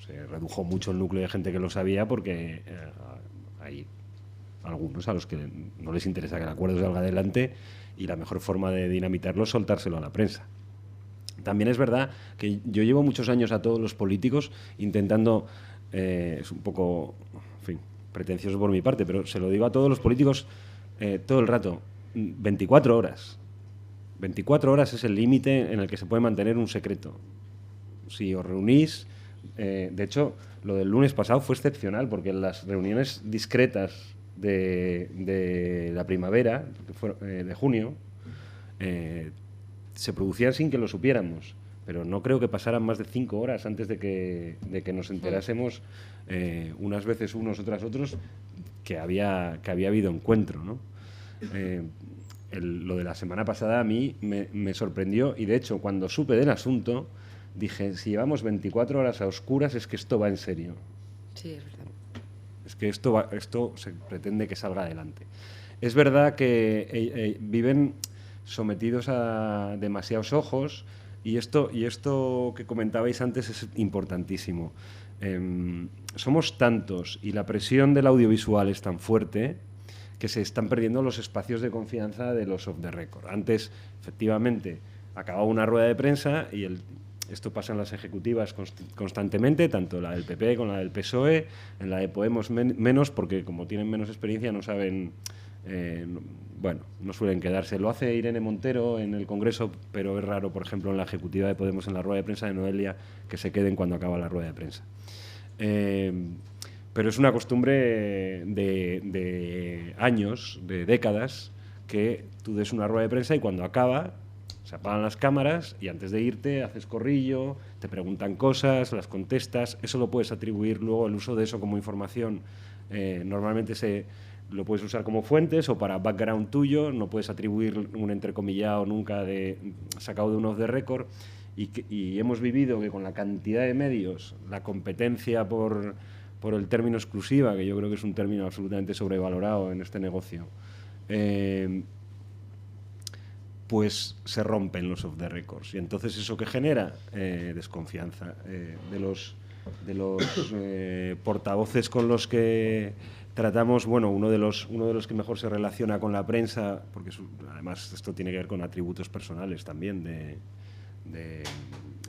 Se redujo mucho el núcleo de gente que lo sabía porque hay algunos a los que no les interesa que el acuerdo salga adelante y la mejor forma de dinamitarlo es soltárselo a la prensa. También es verdad que yo llevo muchos años a todos los políticos intentando, es un poco, en fin, pretencioso por mi parte, pero se lo digo a todos los políticos todo el rato, 24 horas. 24 horas es el límite en el que se puede mantener un secreto. Si os reunís, de hecho, lo del lunes pasado fue excepcional, porque las reuniones discretas de la primavera, de junio, se producían sin que lo supiéramos, pero no creo que pasaran más de 5 horas antes de que nos enterásemos, unas veces unos, otras otros, que había habido encuentro, ¿no? Lo de la semana pasada a mí me sorprendió, y de hecho cuando supe del asunto dije, si llevamos 24 horas a oscuras es que esto va en serio. Sí, es verdad. Es que esto se pretende que salga adelante. Es verdad que viven sometidos a demasiados ojos, y esto que comentabais antes es importantísimo. Somos tantos y la presión del audiovisual es tan fuerte que se están perdiendo los espacios de confianza de los off the record. Antes, efectivamente, acababa una rueda de prensa y esto pasa en las ejecutivas constantemente, tanto la del PP como la del PSOE, en la de Podemos menos, porque como tienen menos experiencia no saben, no suelen quedarse. Lo hace Irene Montero en el Congreso, pero es raro, por ejemplo, en la ejecutiva de Podemos, en la rueda de prensa de Noelia, que se queden cuando acaba la rueda de prensa. Pero es una costumbre de años, de décadas, que tú des una rueda de prensa y cuando acaba se apagan las cámaras y antes de irte haces corrillo, te preguntan cosas, las contestas. Eso lo puedes atribuir luego, el uso de eso como información. Normalmente lo puedes usar como fuentes o para background tuyo, no puedes atribuir un entrecomillado nunca sacado de un off the record. Y hemos vivido que con la cantidad de medios, la competencia por el término exclusiva, que yo creo que es un término absolutamente sobrevalorado en este negocio, pues se rompen los off the records. Y entonces eso que genera desconfianza de los portavoces con los que tratamos. Bueno, uno de los que mejor se relaciona con la prensa, porque además esto tiene que ver con atributos personales también de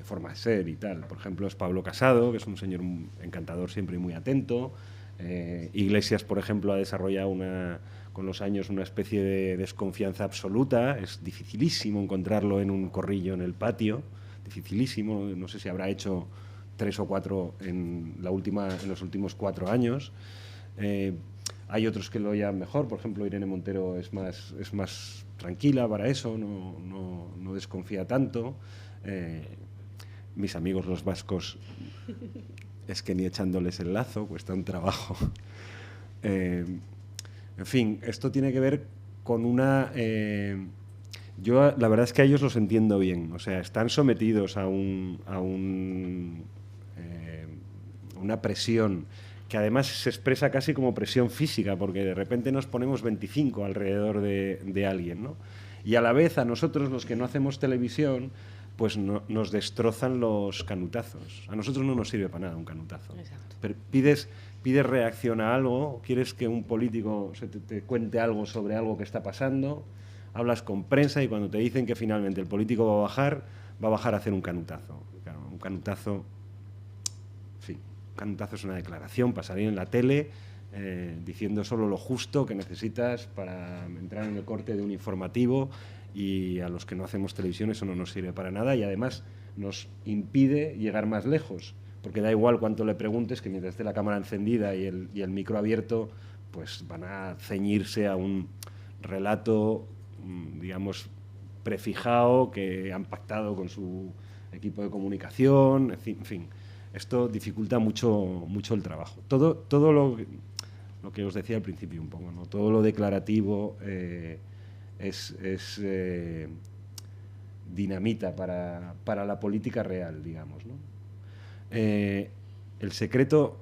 forma de ser y tal. Por ejemplo, es Pablo Casado, que es un señor encantador siempre y muy atento. Iglesias, por ejemplo, ha desarrollado con los años una especie de desconfianza absoluta. Es dificilísimo encontrarlo en un corrillo en el patio, dificilísimo. No sé si habrá hecho 3 o 4 en los últimos 4 años. Hay otros que lo llevan mejor, por ejemplo, Irene Montero es más tranquila para eso, no desconfía tanto. Mis amigos los vascos, es que ni echándoles el lazo, cuesta un trabajo. En fin, esto tiene que ver con yo la verdad es que a ellos los entiendo bien, o sea, están sometidos a una presión que además se expresa casi como presión física, porque de repente nos ponemos 25 alrededor de alguien, ¿no? Y a la vez a nosotros, los que no hacemos televisión, pues nos destrozan los canutazos. A nosotros no nos sirve para nada un canutazo. Exacto. Pero pides reacción a algo, quieres que un político te cuente algo sobre algo que está pasando, hablas con prensa y cuando te dicen que finalmente el político va a bajar a hacer un canutazo. Claro, un canutazo, en fin, un canutazo es una declaración para salir en la tele diciendo solo lo justo que necesitas para entrar en el corte de un informativo, y a los que no hacemos televisión eso no nos sirve para nada y además nos impide llegar más lejos, porque da igual cuánto le preguntes, que mientras esté la cámara encendida y el micro abierto, pues van a ceñirse a un relato, digamos, prefijado, que han pactado con su equipo de comunicación, en fin. Esto dificulta mucho el trabajo. Todo lo que os decía al principio un poco, ¿no? Todo lo declarativo es dinamita para la política real, digamos, ¿no? El secreto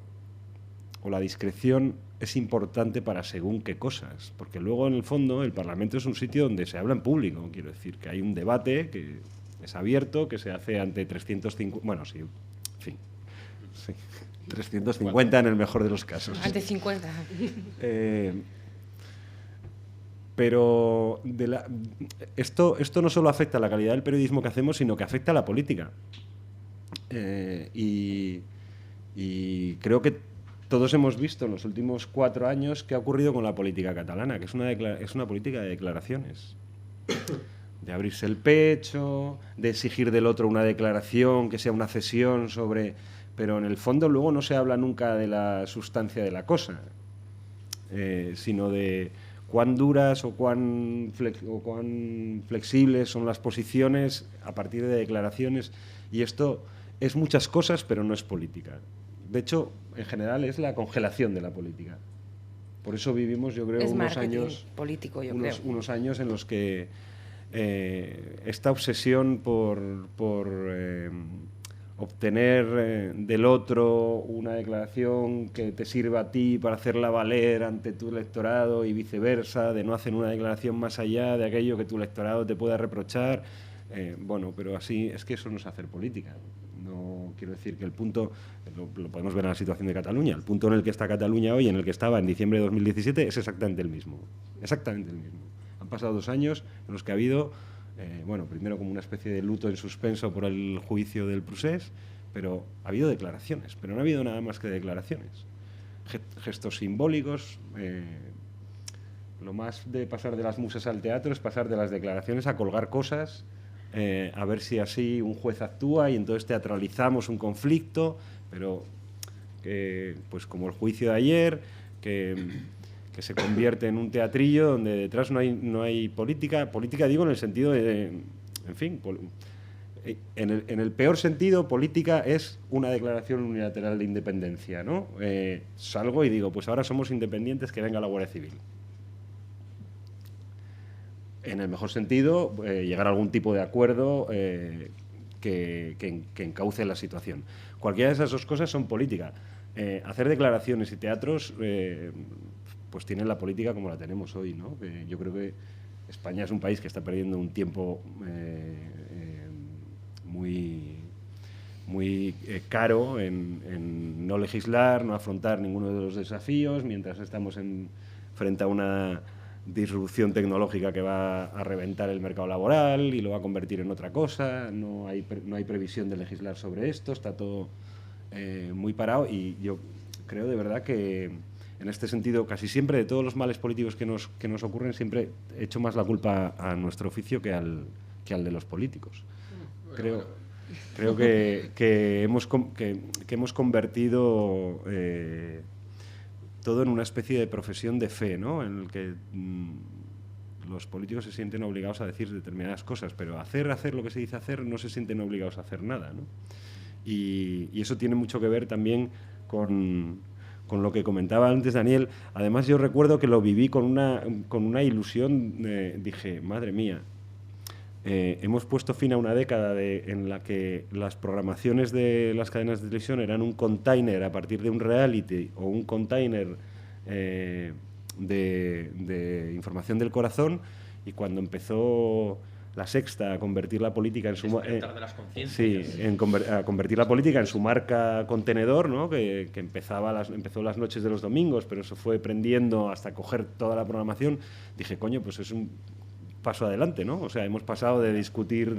o la discreción es importante para según qué cosas, porque luego en el fondo el Parlamento es un sitio donde se habla en público, quiero decir, que hay un debate que es abierto, que se hace ante 350, bueno, sí, en fin, sí, 350 en el mejor de los casos. Ante 50. Pero esto no solo afecta a la calidad del periodismo que hacemos, sino que afecta a la política. Y creo que todos hemos visto en los últimos 4 años qué ha ocurrido con la política catalana, que es una política de declaraciones. De abrirse el pecho, de exigir del otro una declaración que sea una cesión sobre... Pero en el fondo luego no se habla nunca de la sustancia de la cosa, sino de cuán duras o cuán flexibles son las posiciones a partir de declaraciones. Y esto es muchas cosas, pero no es política. De hecho, en general es la congelación de la política. Por eso vivimos, yo creo, unos años en los que esta obsesión por obtener del otro una declaración que te sirva a ti para hacerla valer ante tu electorado y viceversa, de no hacer una declaración más allá de aquello que tu electorado te pueda reprochar. Bueno, pero así es que eso no es hacer política. No quiero decir que el punto, lo podemos ver en la situación de Cataluña, el punto en el que está Cataluña hoy, en el que estaba en diciembre de 2017, es exactamente el mismo. Exactamente el mismo. Han pasado 2 años en los que ha habido, bueno, primero como una especie de luto en suspenso por el juicio del Procés, pero ha habido declaraciones, pero no ha habido nada más que declaraciones. Gestos simbólicos. Lo más de pasar de las musas al teatro es pasar de las declaraciones a colgar cosas, a ver si así un juez actúa y entonces teatralizamos un conflicto, pero pues como el juicio de ayer, que se convierte en un teatrillo donde detrás no hay política digo en el sentido de, en fin, en el peor sentido, política es una declaración unilateral de independencia, ¿no? Salgo y digo, pues ahora somos independientes, que venga la Guardia Civil. En el mejor sentido, llegar a algún tipo de acuerdo que encauce la situación. Cualquiera de esas 2 cosas son política. Hacer declaraciones y teatros, pues tienen la política como la tenemos hoy, ¿no? Yo creo que España es un país que está perdiendo un tiempo muy caro en no legislar, no afrontar ninguno de los desafíos, mientras estamos frente a una disrupción tecnológica que va a reventar el mercado laboral y lo va a convertir en otra cosa. No hay previsión de legislar sobre esto, está todo muy parado, y yo creo de verdad que en este sentido casi siempre de todos los males políticos que nos ocurren siempre echo más la culpa a nuestro oficio que al de los políticos. Creo que hemos convertido todo en una especie de profesión de fe, ¿no? En el que los políticos se sienten obligados a decir determinadas cosas, pero hacer lo que se dice hacer no se sienten obligados a hacer nada, ¿no? Y eso tiene mucho que ver también con lo que comentaba antes Daniel. Además, yo recuerdo que lo viví con una ilusión. Dije, madre mía, hemos puesto fin a una década en la que las programaciones de las cadenas de televisión eran un container a partir de un reality o un container de información del corazón, y cuando empezó La Sexta a convertir la política en su a convertir la política en su marca contenedor, ¿no? que empezó las noches de los domingos, pero se fue prendiendo hasta coger toda la programación. Dije, coño, pues es un paso adelante, ¿no? O sea, hemos pasado de discutir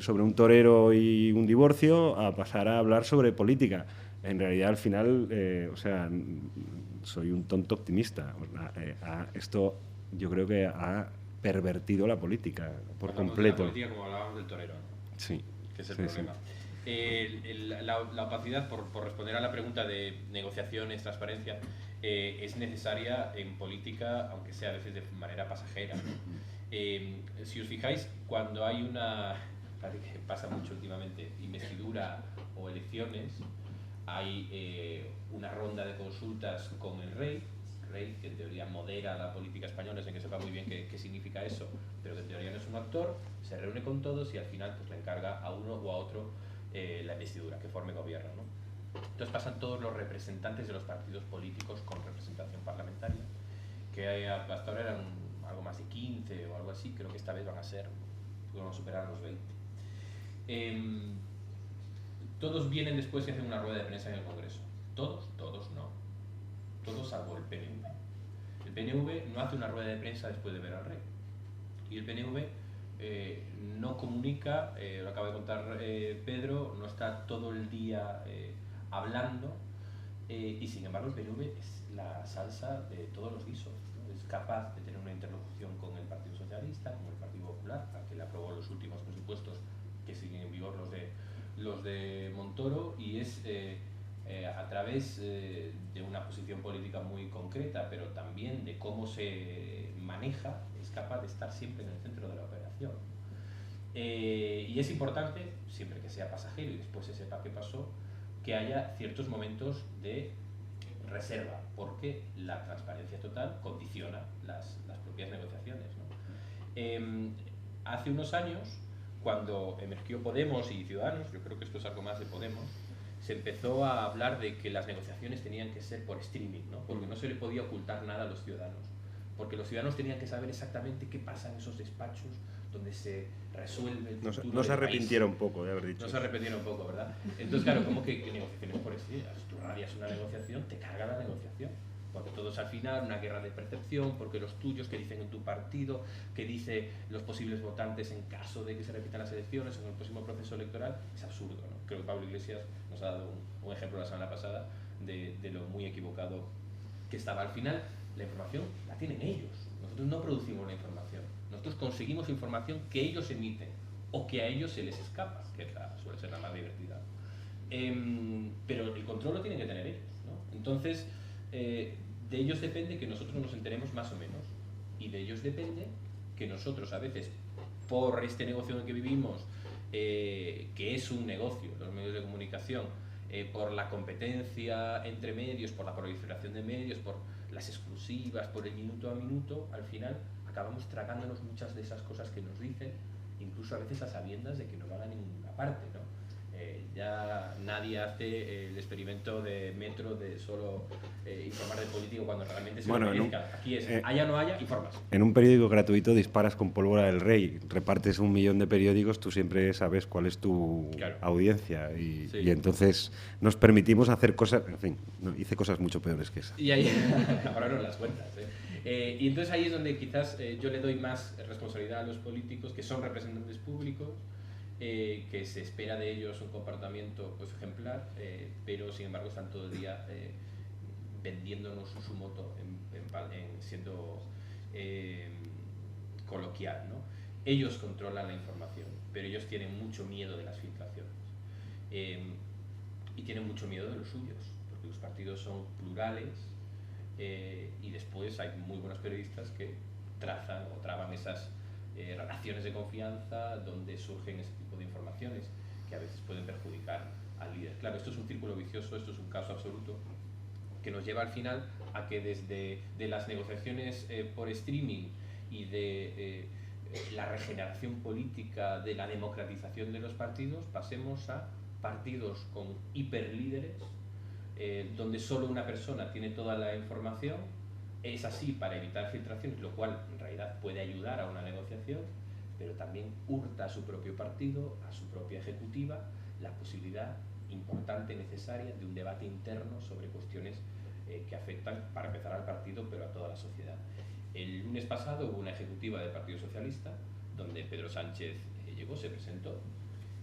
sobre un torero y un divorcio a pasar a hablar sobre política. En realidad, al final, o sea, soy un tonto optimista. Esto yo creo que ha pervertido la política por completo. La política, como hablábamos del torero, ¿no? Sí. Que es el problema. Sí. La opacidad, por responder a la pregunta de negociaciones, transparencia, es necesaria en política, aunque sea a veces de manera pasajera. Si os fijáis, cuando hay una, parece que pasa mucho últimamente, investidura o elecciones, hay una ronda de consultas con el rey, que en teoría modera la política española, sin que sepa muy bien qué significa eso, pero que en teoría no es un actor, se reúne con todos y al final pues le encarga a uno o a otro la investidura, que forme gobierno, ¿no? Entonces pasan todos los representantes de los partidos políticos con representación parlamentaria, que hasta ahora eran algo más de 15 o algo así, creo que esta vez van a superar los 20. Todos vienen después y hacen una rueda de prensa en el Congreso. Todos no. Todos salvo el PNV. El PNV no hace una rueda de prensa después de ver al rey. Y el PNV no comunica, lo acaba de contar Pedro, no está todo el día hablando, y sin embargo el PNV es la salsa de todos los guisos, ¿no? Es capaz de tener una interlocución con el Partido Socialista, con el Partido Popular, al que le aprobó los últimos presupuestos que siguen en vigor, los de Montoro, y es a través de una posición política muy concreta, pero también de cómo se maneja, es capaz de estar siempre en el centro de la operación. Y es importante, siempre que sea pasajero y después se sepa qué pasó, que haya ciertos momentos de reserva, porque la transparencia total condiciona las propias negociaciones, ¿no? Hace unos años, cuando emergió Podemos y Ciudadanos, yo creo que esto es algo más de Podemos, se empezó a hablar de que las negociaciones tenían que ser por streaming, ¿no? Porque no se le podía ocultar nada a los ciudadanos, porque los ciudadanos tenían que saber exactamente qué pasa en esos despachos donde se resuelve el futuro no se del arrepintieron país. Un poco de haber dicho no se arrepintieron un poco, ¿verdad? Entonces, claro, como que negociaciones por streaming, tú radias una negociación, te carga la negociación, porque todos al final, una guerra de percepción, porque los tuyos, que dicen en tu partido, que dice los posibles votantes en caso de que se repitan las elecciones o en el próximo proceso electoral, es absurdo, ¿no? Creo que Pablo Iglesias nos ha dado un ejemplo la semana pasada de lo muy equivocado que estaba. Al final, la información la tienen ellos, nosotros no producimos la información, nosotros conseguimos información que ellos emiten o que a ellos se les escapa, que suele ser la más divertida. Pero el control lo tienen que tener ellos, ¿no? Entonces, de ellos depende que nosotros nos enteremos más o menos, y de ellos depende que nosotros a veces, por este negocio en el que vivimos, que es un negocio, los medios de comunicación, por la competencia entre medios, por la proliferación de medios, por las exclusivas, por el minuto a minuto, al final acabamos tragándonos muchas de esas cosas que nos dicen, incluso a veces a sabiendas de que no van a ninguna parte, ¿no? Ya nadie hace el experimento de Metro de solo informar de político cuando realmente se lo merezca. Aquí es, haya o no haya, informas. En un periódico gratuito disparas con pólvora del rey, repartes 1 millón de periódicos, tú siempre sabes cuál es tu audiencia y entonces nos permitimos hacer cosas, en fin, hice cosas mucho peores que esa. Y ahí, ahora no las cuentas, y entonces ahí es donde quizás yo le doy más responsabilidad a los políticos, que son representantes públicos, que se espera de ellos un comportamiento pues ejemplar, pero sin embargo están todo el día vendiéndonos su moto siendo coloquial, ¿no? Ellos controlan la información, pero ellos tienen mucho miedo de las filtraciones, y tienen mucho miedo de los suyos, porque los partidos son plurales, y después hay muy buenos periodistas que trazan o traban esas relaciones de confianza donde surgen ese tipo de informaciones que a veces pueden perjudicar al líder. Claro, esto es un círculo vicioso, esto es un caso absoluto que nos lleva al final a que desde de las negociaciones por streaming y de la regeneración política, de la democratización de los partidos, pasemos a partidos con hiperlíderes, donde solo una persona tiene toda la información. Es así para evitar filtraciones, lo cual en realidad puede ayudar a una negociación, pero también hurta a su propio partido, a su propia ejecutiva, la posibilidad importante, necesaria, de un debate interno sobre cuestiones que afectan, para empezar, al partido, pero a toda la sociedad. El lunes pasado hubo una ejecutiva del Partido Socialista, donde Pedro Sánchez llegó, se presentó,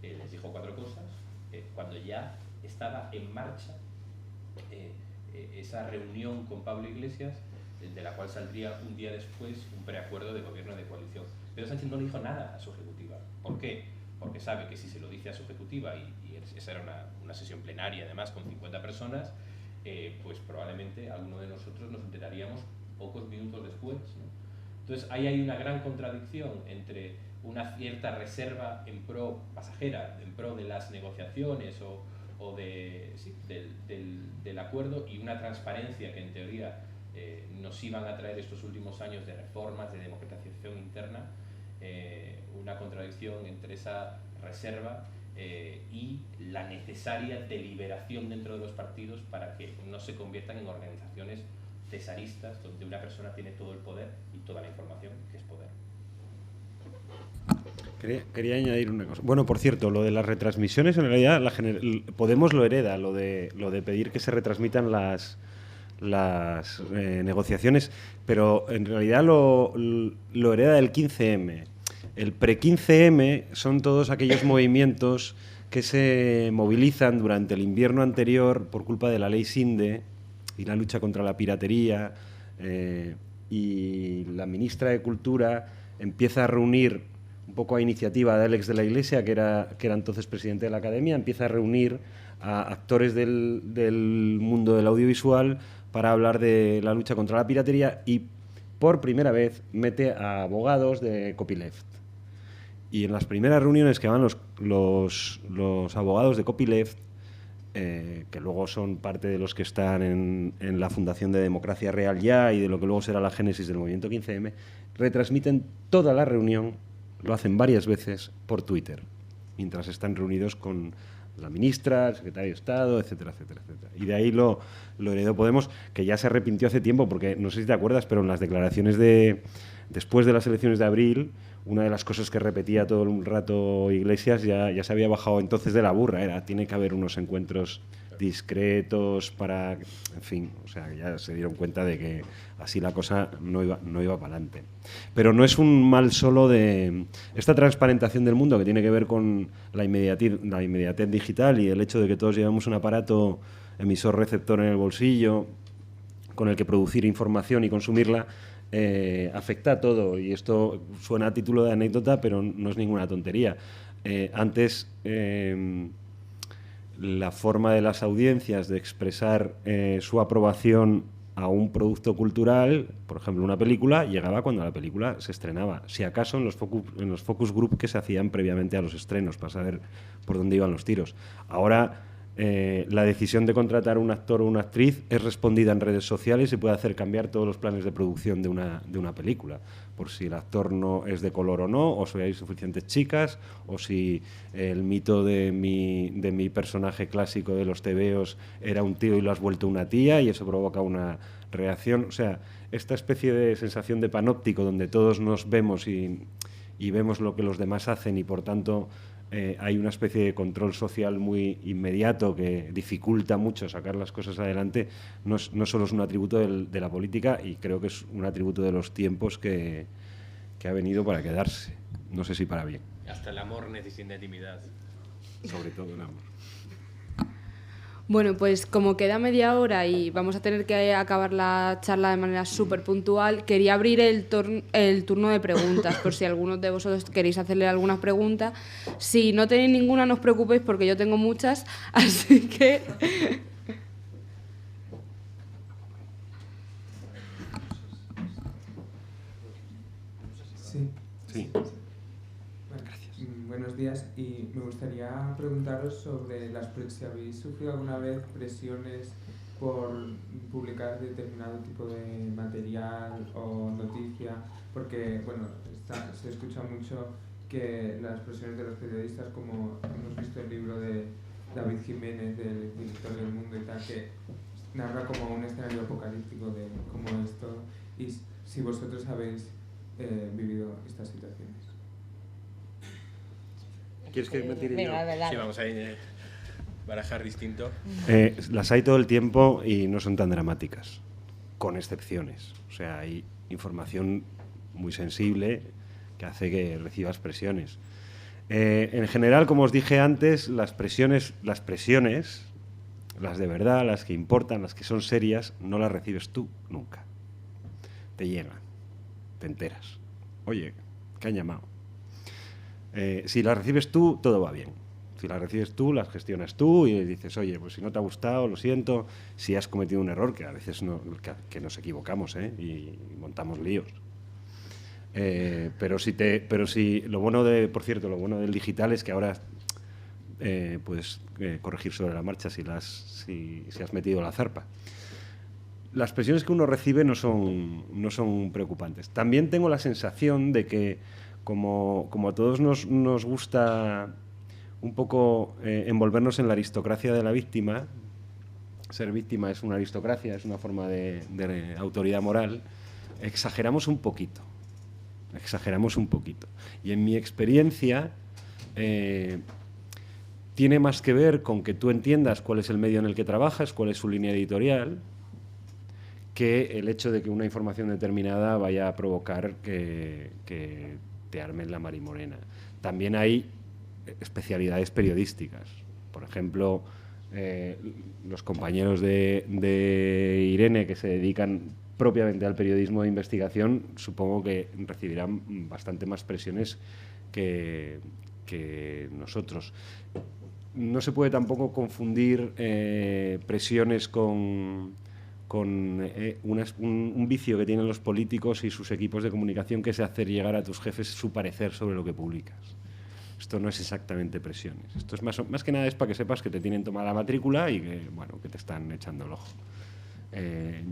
les dijo 4 cosas, cuando ya estaba en marcha esa reunión con Pablo Iglesias, de la cual saldría un día después un preacuerdo de gobierno de coalición. Pedro Sánchez no le dijo nada a su ejecutiva. ¿Por qué? Porque sabe que si se lo dice a su ejecutiva, y esa era una sesión plenaria además con 50 personas, pues probablemente alguno de nosotros nos enteraríamos pocos minutos después, ¿no? Entonces ahí hay una gran contradicción entre una cierta reserva en pro pasajera, en pro de las negociaciones o del acuerdo, y una transparencia que en teoría nos iban a traer estos últimos años de reformas, de democratización interna, una contradicción entre esa reserva y la necesaria deliberación dentro de los partidos para que no se conviertan en organizaciones cesaristas donde una persona tiene todo el poder y toda la información, que es poder. Quería añadir una cosa. Bueno, por cierto, lo de las retransmisiones, en realidad Podemos lo hereda, lo de pedir que se retransmitan las negociaciones, pero en realidad lo hereda del 15M. El pre-15M son todos aquellos movimientos que se movilizan durante el invierno anterior por culpa de la ley Sinde y la lucha contra la piratería, y la ministra de Cultura empieza a reunir, un poco a iniciativa de Álex de la Iglesia, que era entonces presidente de la Academia, empieza a reunir a actores del mundo del audiovisual para hablar de la lucha contra la piratería, y por primera vez mete a abogados de copyleft. Y en las primeras reuniones que van los abogados de copyleft, que luego son parte de los que están en la Fundación de Democracia Real Ya y de lo que luego será la génesis del movimiento 15M, retransmiten toda la reunión, lo hacen varias veces por Twitter, mientras están reunidos con la ministra, el secretario de Estado, etcétera, etcétera, etcétera. Y de ahí lo heredó Podemos, que ya se arrepintió hace tiempo, porque no sé si te acuerdas, pero en las declaraciones después de las elecciones de abril, una de las cosas que repetía todo el rato Iglesias ya se había bajado entonces de la burra, tiene que haber unos encuentros discretos para... En fin, o sea, ya se dieron cuenta de que así la cosa no iba para adelante. Pero no es un mal solo de esta transparentación del mundo, que tiene que ver con la inmediatez digital y el hecho de que todos llevamos un aparato emisor-receptor en el bolsillo con el que producir información y consumirla. Afecta a todo, y esto suena a título de anécdota, pero no es ninguna tontería. Antes, la forma de las audiencias de expresar su aprobación a un producto cultural, por ejemplo una película, llegaba cuando la película se estrenaba, si acaso en los focus group que se hacían previamente a los estrenos, para saber por dónde iban los tiros. Ahora la decisión de contratar a un actor o una actriz es respondida en redes sociales y puede hacer cambiar todos los planes de producción de una película, por si el actor no es de color o no, o si hay suficientes chicas, o si el mito de mi personaje clásico de los tebeos era un tío y lo has vuelto una tía, y eso provoca una reacción. O sea, esta especie de sensación de panóptico donde todos nos vemos y vemos lo que los demás hacen, y por tanto hay una especie de control social muy inmediato que dificulta mucho sacar las cosas adelante. No solo es un atributo de la política, y creo que es un atributo de los tiempos que ha venido para quedarse. No sé si para bien. Hasta el amor necesita intimidad. Sobre todo el amor. Bueno, pues como queda media hora y vamos a tener que acabar la charla de manera súper puntual, quería abrir el turno de preguntas, por si alguno de vosotros queréis hacerle alguna pregunta. Si no tenéis ninguna, no os preocupéis, porque yo tengo muchas, así que... Sí. Buenos días, y me gustaría preguntaros sobre si habéis sufrido alguna vez presiones por publicar determinado tipo de material o noticia, porque bueno, se escucha mucho que las presiones de los periodistas, como hemos visto el libro de David Jiménez, del director del Mundo y tal, que narra como un escenario apocalíptico de cómo esto, y si vosotros habéis vivido estas situaciones. ¿Quieres que me tire yo? Sí, vamos a barajar distinto. Las hay todo el tiempo y no son tan dramáticas, con excepciones. O sea, hay información muy sensible que hace que recibas presiones. En general, como os dije antes, las presiones, las de verdad, las que importan, las que son serias, no las recibes tú nunca. Te llegan, te enteras. Oye, ¿qué han llamado? Si la recibes tú, todo va bien. Si las recibes tú, las gestionas tú y dices, oye, pues si no te ha gustado, lo siento, si has cometido un error, que a veces que nos equivocamos, y montamos líos. Pero si lo bueno por cierto, lo bueno del digital es que ahora puedes corregir sobre la marcha si has metido la zarpa. Las presiones que uno recibe no son preocupantes. También tengo la sensación de que, como a todos nos gusta un poco envolvernos en la aristocracia de la víctima, ser víctima es una aristocracia, es una forma de autoridad moral, exageramos un poquito. Y en mi experiencia tiene más que ver con que tú entiendas cuál es el medio en el que trabajas, cuál es su línea editorial, que el hecho de que una información determinada vaya a provocar que te armen la marimorena. También hay especialidades periodísticas. Por ejemplo, los compañeros de Irene que se dedican propiamente al periodismo de investigación, supongo que recibirán bastante más presiones que nosotros. No se puede tampoco confundir presiones con un vicio que tienen los políticos y sus equipos de comunicación, que es hacer llegar a tus jefes su parecer sobre lo que publicas. Esto no es exactamente presiones. Esto es más que nada es para que sepas que te tienen tomada la matrícula y que te están echando el ojo.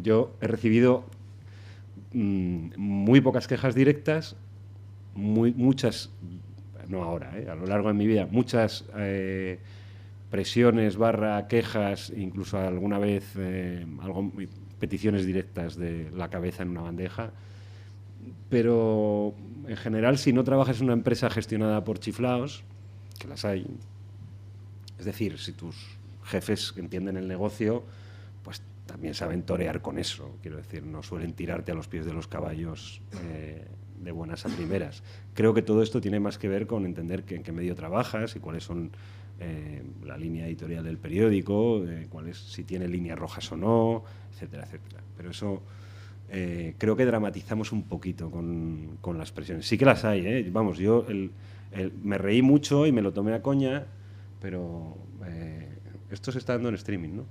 Yo he recibido muy pocas quejas directas, muchas, no ahora, a lo largo de mi vida, muchas presiones / quejas, incluso alguna vez peticiones directas de la cabeza en una bandeja. Pero en general, si no trabajas en una empresa gestionada por chiflaos, que las hay, es decir, si tus jefes entienden el negocio, pues también saben torear con eso. Quiero decir, no suelen tirarte a los pies de los caballos de buenas a primeras. Creo que todo esto tiene más que ver con entender en qué medio trabajas y cuáles son la línea editorial del periódico, si tiene líneas rojas o no, etcétera, etcétera. Pero eso creo que dramatizamos un poquito con las presiones. Sí que las hay, Vamos, yo me reí mucho y me lo tomé a coña, pero esto se está dando en streaming, ¿no?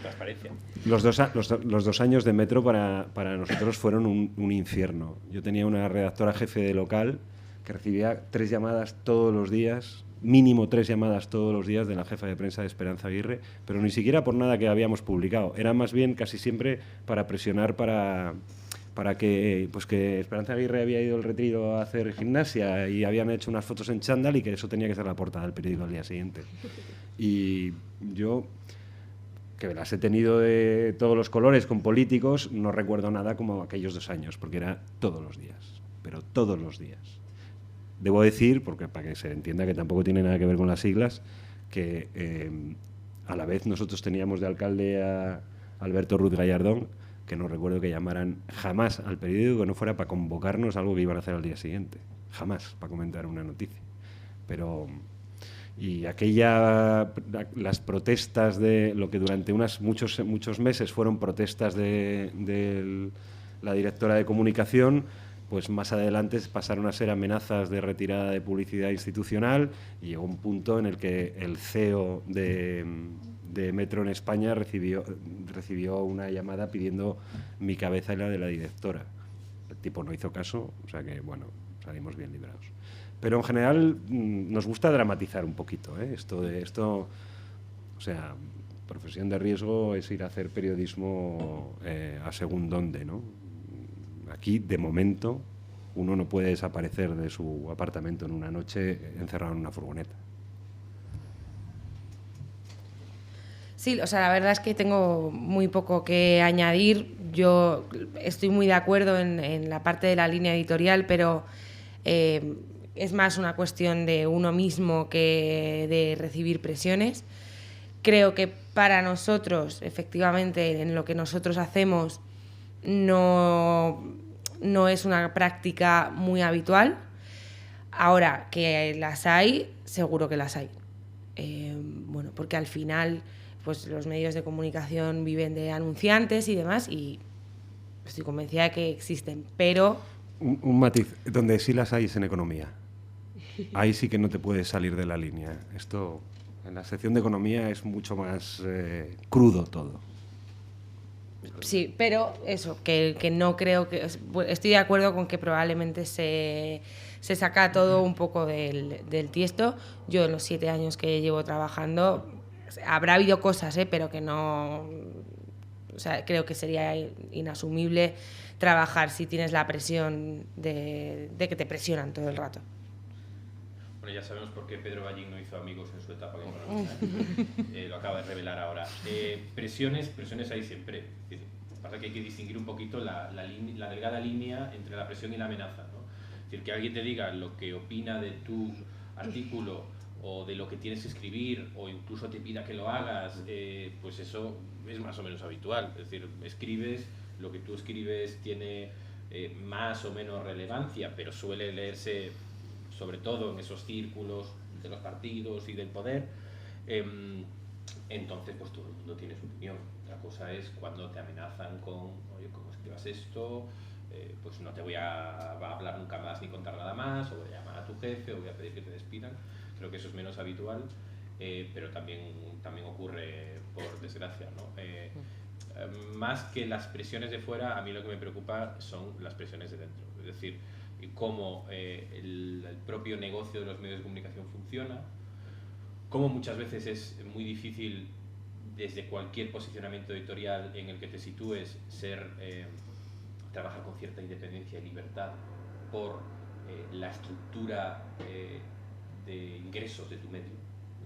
Transparencia. Los 2 años de Metro para nosotros fueron un infierno. Yo tenía una redactora jefe de local que recibía 3 llamadas todos los días, mínimo 3 llamadas todos los días de la jefa de prensa de Esperanza Aguirre, pero ni siquiera por nada que habíamos publicado. Era más bien casi siempre para presionar para que Esperanza Aguirre había ido al Retiro a hacer gimnasia y habían hecho unas fotos en chándal y que eso tenía que ser la portada del periódico al día siguiente. Y yo, que las he tenido de todos los colores con políticos, no recuerdo nada como aquellos 2 años, porque era todos los días, pero todos los días. Debo decir, porque para que se entienda que tampoco tiene nada que ver con las siglas, que a la vez nosotros teníamos de alcalde a Alberto Ruiz Gallardón, que no recuerdo que llamaran jamás al periódico que no fuera para convocarnos algo que iban a hacer al día siguiente. Jamás para comentar una noticia. Y las protestas de lo que durante muchos meses fueron protestas de la directora de comunicación, pues más adelante pasaron a ser amenazas de retirada de publicidad institucional y llegó un punto en el que el CEO de Metro en España recibió una llamada pidiendo mi cabeza y la de la directora. El tipo no hizo caso, o sea que, bueno, salimos bien librados. Pero en general nos gusta dramatizar un poquito, Esto, o sea, profesión de riesgo es ir a hacer periodismo a según dónde, ¿no? Aquí, de momento, uno no puede desaparecer de su apartamento en una noche encerrado en una furgoneta. Sí, o sea, la verdad es que tengo muy poco que añadir. Yo estoy muy de acuerdo en la parte de la línea editorial, pero es más una cuestión de uno mismo que de recibir presiones. Creo que para nosotros, efectivamente, en lo que nosotros hacemos, no es una práctica muy habitual. Ahora, que las hay, seguro que las hay. Bueno, porque al final pues los medios de comunicación viven de anunciantes y demás, y estoy convencida de que existen, pero... Un matiz, donde sí las hay es en economía. ahí sí que no te puedes salir de la línea. Esto, en la sección de economía, es mucho más crudo todo. Sí, pero eso, que no creo que... Estoy de acuerdo con que probablemente se saca todo un poco del tiesto. Yo en los 7 años que llevo trabajando, habrá habido cosas, pero que no... O sea, creo que sería inasumible trabajar si tienes la presión de que te presionan todo el rato. Bueno, ya sabemos por qué Pedro Ballín no hizo amigos en su etapa económica. Lo acaba de revelar ahora. Presiones hay siempre. Pasa que hay que distinguir un poquito la delgada línea entre la presión y la amenaza, ¿no? Es decir, que alguien te diga lo que opina de tu artículo o de lo que tienes que escribir, o incluso te pida que lo hagas, pues eso es más o menos habitual. Es decir, escribes, lo que tú escribes tiene más o menos relevancia, pero suele leerse sobre todo en esos círculos de los partidos y del poder. Entonces, pues todo el mundo tiene su opinión. Otra cosa es cuando te amenazan con, oye, como escribas esto, pues no te voy a hablar nunca más ni contar nada más, o voy a llamar a tu jefe, o voy a pedir que te despidan. Creo que eso es menos habitual, pero también ocurre por desgracia, ¿no? Más que las presiones de fuera, a mí lo que me preocupa son las presiones de dentro. Es decir, cómo el propio negocio de los medios de comunicación funciona, cómo muchas veces es muy difícil desde cualquier posicionamiento editorial en el que te sitúes trabajar con cierta independencia y libertad por la estructura de ingresos de tu medio.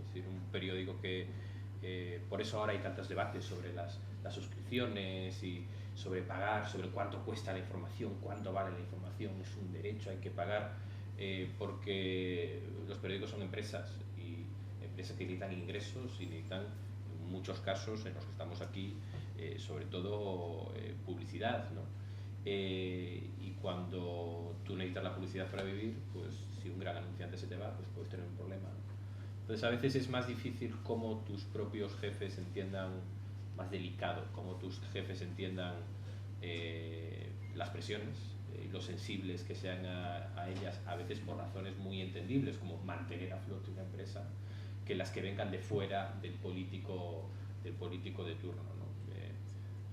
Es decir, un periódico que por eso ahora hay tantos debates sobre las suscripciones y sobre pagar, sobre cuánto cuesta la información, cuánto vale la información, es un derecho, hay que pagar, porque los periódicos son empresas que necesitan ingresos y necesitan, en muchos casos en los que estamos aquí, sobre todo publicidad, ¿no? Y cuando tú necesitas la publicidad para vivir, pues si un gran anunciante se te va, pues puedes tener un problema, ¿no? Entonces a veces es más difícil cómo tus propios jefes entiendan, más delicado, cómo tus jefes entiendan las presiones y lo sensibles que sean a ellas, a veces por razones muy entendibles, como mantener a flote una empresa, que las que vengan de fuera del político de turno, ¿no?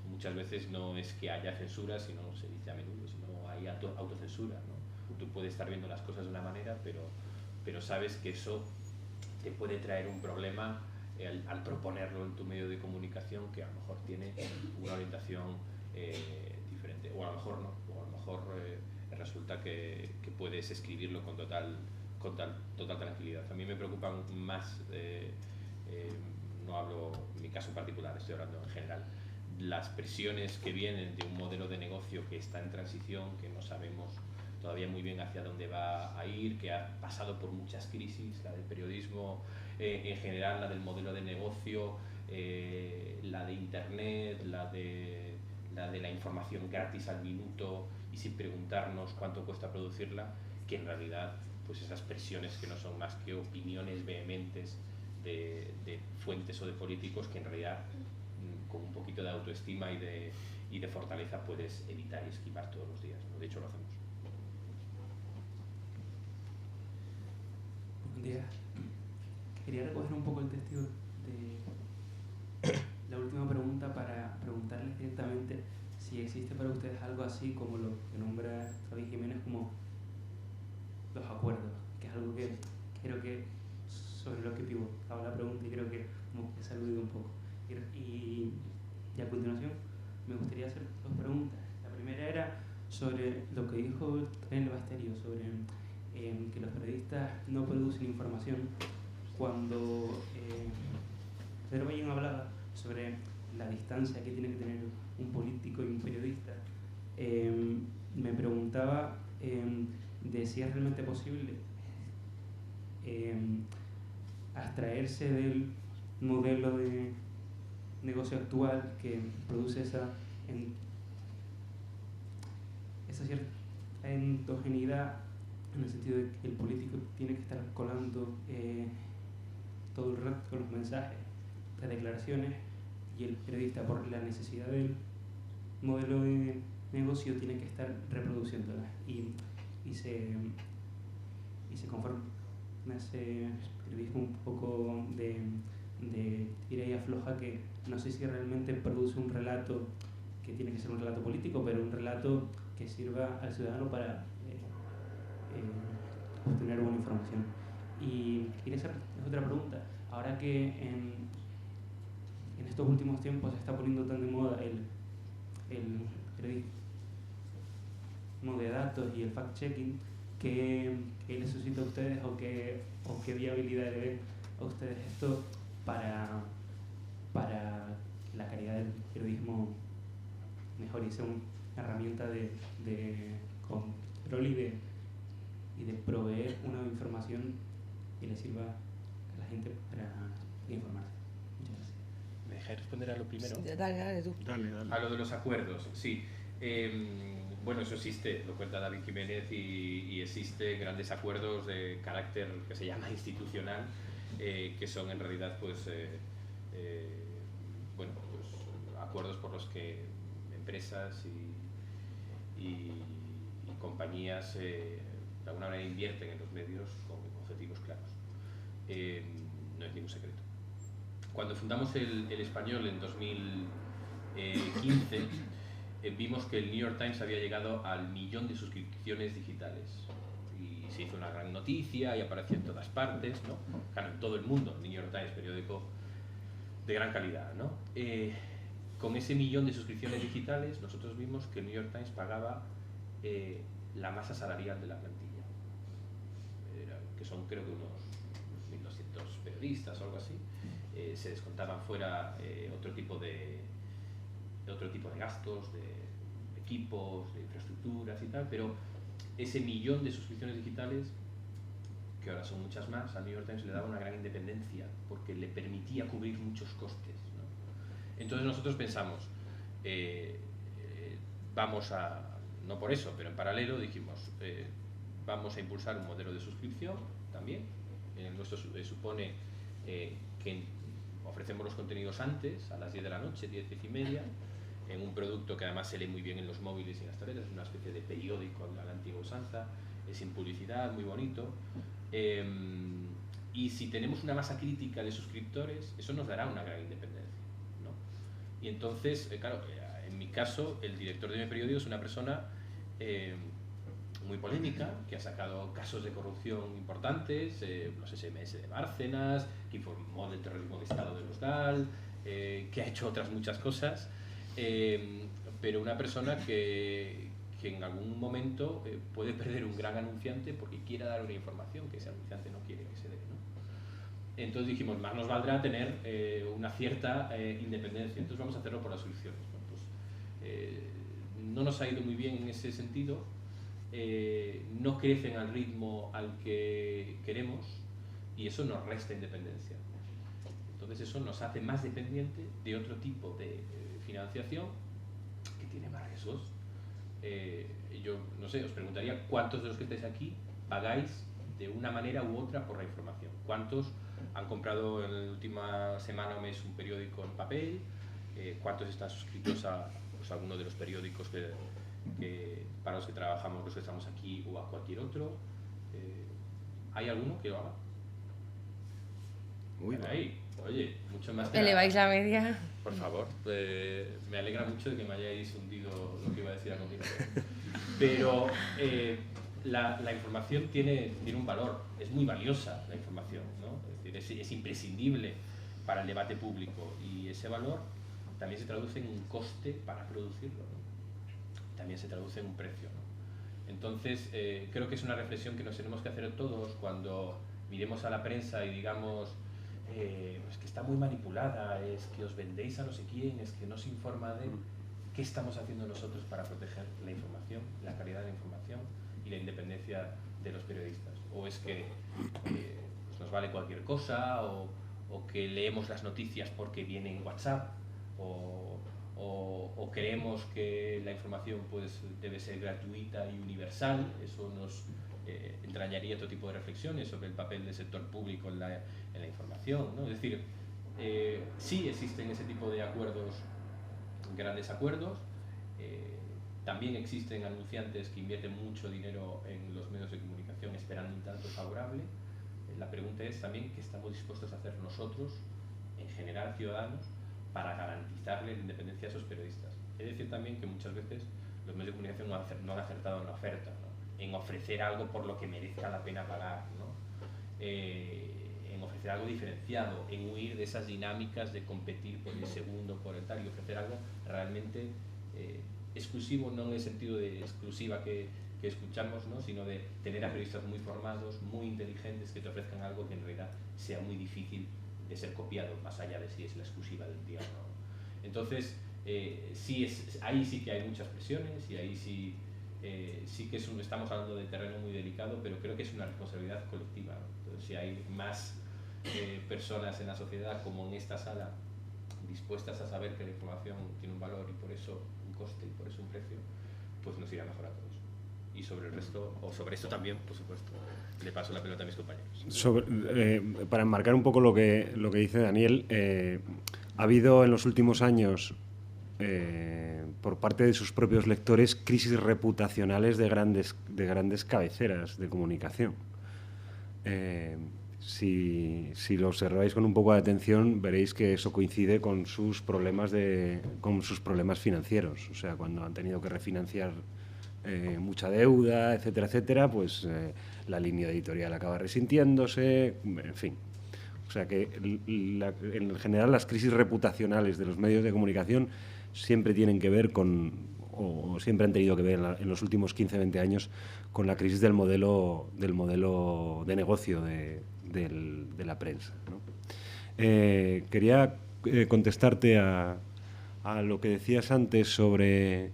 Muchas veces no es que haya censura, sino se dice a menudo, sino hay autocensura, ¿no? Tú puedes estar viendo las cosas de una manera, pero sabes que eso te puede traer un problema al proponerlo en tu medio de comunicación, que a lo mejor tiene una orientación diferente, o a lo mejor no, o a lo mejor resulta que puedes escribirlo con total tranquilidad. A mí me preocupan más, no hablo en mi caso en particular, estoy hablando en general, las presiones que vienen de un modelo de negocio que está en transición, que no sabemos todavía muy bien hacia dónde va a ir, que ha pasado por muchas crisis, la del periodismo en general, la del modelo de negocio, la de internet, la de la información gratis al minuto y sin preguntarnos cuánto cuesta producirla, que en realidad pues esas presiones que no son más que opiniones vehementes de fuentes o de políticos, que en realidad con un poquito de autoestima y de fortaleza puedes evitar y esquivar todos los días, ¿no? De hecho lo hacemos. Buen día. Quería recoger un poco el testigo de la última pregunta para preguntarles directamente si existe para ustedes algo así como lo que nombra Javier Jiménez como los acuerdos, que es algo que creo que sobre lo que pivotaba la pregunta y creo que como he saludido un poco. Y a continuación me gustaría hacer 2 preguntas. La primera era sobre lo que dijo en el Basterio, sobre que los periodistas no producen información. Cuando Pedro Ballín hablaba sobre la distancia que tiene que tener un político y un periodista, me preguntaba de si es realmente posible abstraerse del modelo de negocio actual que produce esa cierta endogeneidad, en el sentido de que el político tiene que estar colando todo el rato con los mensajes, las declaraciones, y el periodista, por la necesidad del modelo de negocio, tiene que estar reproduciéndolas y se conforma hace periodismo un poco de tira y afloja, que no sé si realmente produce un relato que tiene que ser un relato político, pero un relato que sirva al ciudadano para obtener buena información. Y quería hacer otra pregunta. Ahora que en estos últimos tiempos se está poniendo tan de moda el periodismo de datos y el fact-checking, ¿qué les suscita a ustedes o qué viabilidad le ven a ustedes esto para la calidad del periodismo mejor y sea una herramienta de control y de proveer una información que le sirva a la gente para informarse? Muchas gracias. ¿Me dejáis responder a lo primero? Dale tú. Dale. A lo de los acuerdos, sí. Bueno, eso existe, lo cuenta David Jiménez, y existe grandes acuerdos de carácter que se llama institucional, que son en realidad bueno, pues acuerdos por los que empresas y compañías de alguna manera invierten en los medios con objetivos claros. No es ningún secreto. Cuando fundamos el Español en 2015, vimos que el New York Times había llegado al 1 millón de suscripciones digitales y se hizo una gran noticia y apareció en todas partes, ¿no? Claro, en todo el mundo. El New York Times, periódico de gran calidad, ¿no? Con ese 1 millón de suscripciones digitales, nosotros vimos que el New York Times pagaba la masa salarial de la plantilla, que son creo que unos 1.200 periodistas o algo así. Se descontaban fuera otro tipo de gastos, de equipos, de infraestructuras y tal, pero ese 1 millón de suscripciones digitales, que ahora son muchas más, al New York Times le daba una gran independencia porque le permitía cubrir muchos costes, ¿no? Entonces nosotros pensamos, no por eso, pero en paralelo dijimos, vamos a impulsar un modelo de suscripción también. El nuestro supone que ofrecemos los contenidos antes, a las 10 de la noche, 10 y media, en un producto que además se lee muy bien en los móviles y en las tabletas, es una especie de periódico a la antigua usanza, sin publicidad, muy bonito. Y si tenemos una masa crítica de suscriptores, eso nos dará una gran independencia, ¿no? Y entonces, claro, en mi caso, el director de mi periódico es una persona muy polémica, que ha sacado casos de corrupción importantes, los SMS de Bárcenas, que informó del terrorismo de Estado de los GAL, que ha hecho otras muchas cosas, pero una persona que en algún momento puede perder un gran anunciante porque quiera dar una información que ese anunciante no quiere que se dé, ¿no? Entonces dijimos, más nos valdrá tener una cierta independencia, entonces vamos a hacerlo por las soluciones, ¿no? Pues, no nos ha ido muy bien en ese sentido, no crecen al ritmo al que queremos y eso nos resta independencia. Entonces eso nos hace más dependiente de otro tipo de financiación que tiene más riesgos. Yo no sé, os preguntaría cuántos de los que estáis aquí pagáis de una manera u otra por la información. ¿Cuántos han comprado en la última semana o mes un periódico en papel? ¿Cuántos están suscritos a alguno de los periódicos para los que trabajamos, los que estamos aquí, o a cualquier otro? ¿Hay alguno que lo haga? Ahí, oye, mucho más. ¿Eleváis la media? Por favor, me alegra mucho de que me hayáis hundido lo que iba a decir a continuación. Pero la información tiene un valor, es muy valiosa la información, ¿no? Es decir, es imprescindible para el debate público y ese valor también se traduce en un coste para producirlo, ¿no? También se traduce en un precio, ¿no? Entonces, creo que es una reflexión que nos tenemos que hacer todos cuando miremos a la prensa y digamos pues que está muy manipulada, es que os vendéis a no sé quién, es que no se informa de qué estamos haciendo nosotros para proteger la información, la calidad de la información y la independencia de los periodistas. O es que pues nos vale cualquier cosa, o que leemos las noticias porque viene en WhatsApp, o creemos que la información pues debe ser gratuita y universal. Eso nos entrañaría otro tipo de reflexiones sobre el papel del sector público en la información, ¿no? Es decir, sí existen ese tipo de acuerdos, grandes acuerdos. También existen anunciantes que invierten mucho dinero en los medios de comunicación esperando un trato favorable. la pregunta es también qué estamos dispuestos a hacer nosotros, en general ciudadanos, para garantizarle la independencia a esos periodistas. Es decir también que muchas veces los medios de comunicación no han acertado en la oferta, ¿no? En ofrecer algo por lo que merezca la pena pagar, ¿no? En ofrecer algo diferenciado, en huir de esas dinámicas de competir por el segundo, por el tal, y ofrecer algo realmente exclusivo, no en el sentido de exclusiva que escuchamos, ¿no? Sino de tener a periodistas muy formados, muy inteligentes, que te ofrezcan algo que en realidad sea muy difícil de ser copiado, más allá de si es la exclusiva del día o no. Entonces, ahí sí que hay muchas presiones y ahí sí que estamos hablando de terreno muy delicado, pero creo que es una responsabilidad colectiva, ¿no? Entonces, si hay más personas en la sociedad, como en esta sala, dispuestas a saber que la información tiene un valor y por eso un coste y por eso un precio, pues nos irá mejor a todos. Y sobre el resto, o sobre esto también, por supuesto, le paso la pelota a mis compañeros. Para enmarcar un poco lo que dice Daniel, ha habido en los últimos años, por parte de sus propios lectores, crisis reputacionales de grandes cabeceras de comunicación. Si lo observáis con un poco de atención, veréis que eso coincide con sus problemas financieros. O sea, cuando han tenido que refinanciar mucha deuda, etcétera, etcétera, pues la línea editorial acaba resintiéndose, en fin. O sea que en general las crisis reputacionales de los medios de comunicación siempre tienen que ver o siempre han tenido que ver en los últimos 15-20 años con la crisis del modelo de negocio de la prensa, ¿no? Quería contestarte a lo que decías antes sobre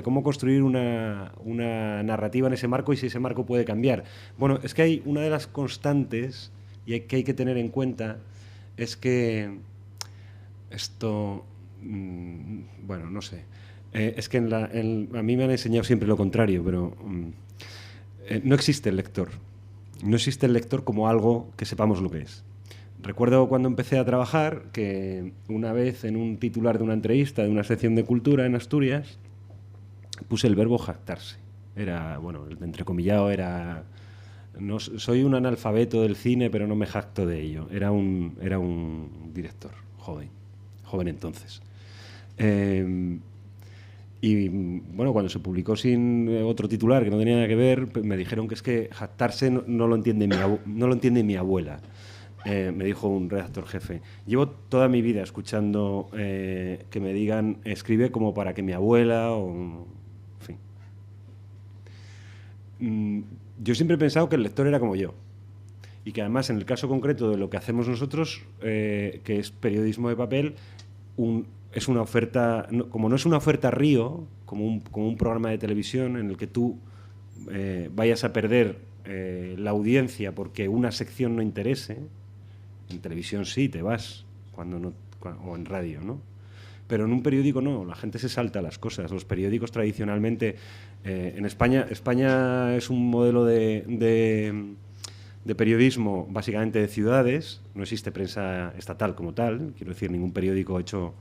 cómo construir una narrativa en ese marco y si ese marco puede cambiar. Bueno, es que hay una de las constantes que hay que tener en cuenta es que esto, bueno, no sé, es que a mí me han enseñado siempre lo contrario, pero no existe el lector. No existe el lector como algo que sepamos lo que es. Recuerdo cuando empecé a trabajar que una vez en un titular de una entrevista de una sección de cultura en Asturias puse el verbo jactarse. Era, bueno, el entrecomillado era... No, soy un analfabeto del cine, pero no me jacto de ello. Era un director joven entonces. Y bueno, cuando se publicó sin otro titular que no tenía nada que ver, me dijeron que es que jactarse no lo entiende mi abuela. Me dijo un redactor jefe. Llevo toda mi vida escuchando que me digan escribe como para que mi abuela o... En fin. Yo siempre he pensado que el lector era como yo y que además en el caso concreto de lo que hacemos nosotros, que es periodismo de papel, es una oferta, como no es una oferta río, como un programa de televisión en el que tú vayas a perder la audiencia porque una sección no interese. En televisión sí, te vas, o en radio, ¿no? Pero en un periódico no, la gente se salta las cosas. Los periódicos tradicionalmente, en España es un modelo de periodismo básicamente de ciudades, no existe prensa estatal como tal, quiero decir, ningún periódico hecho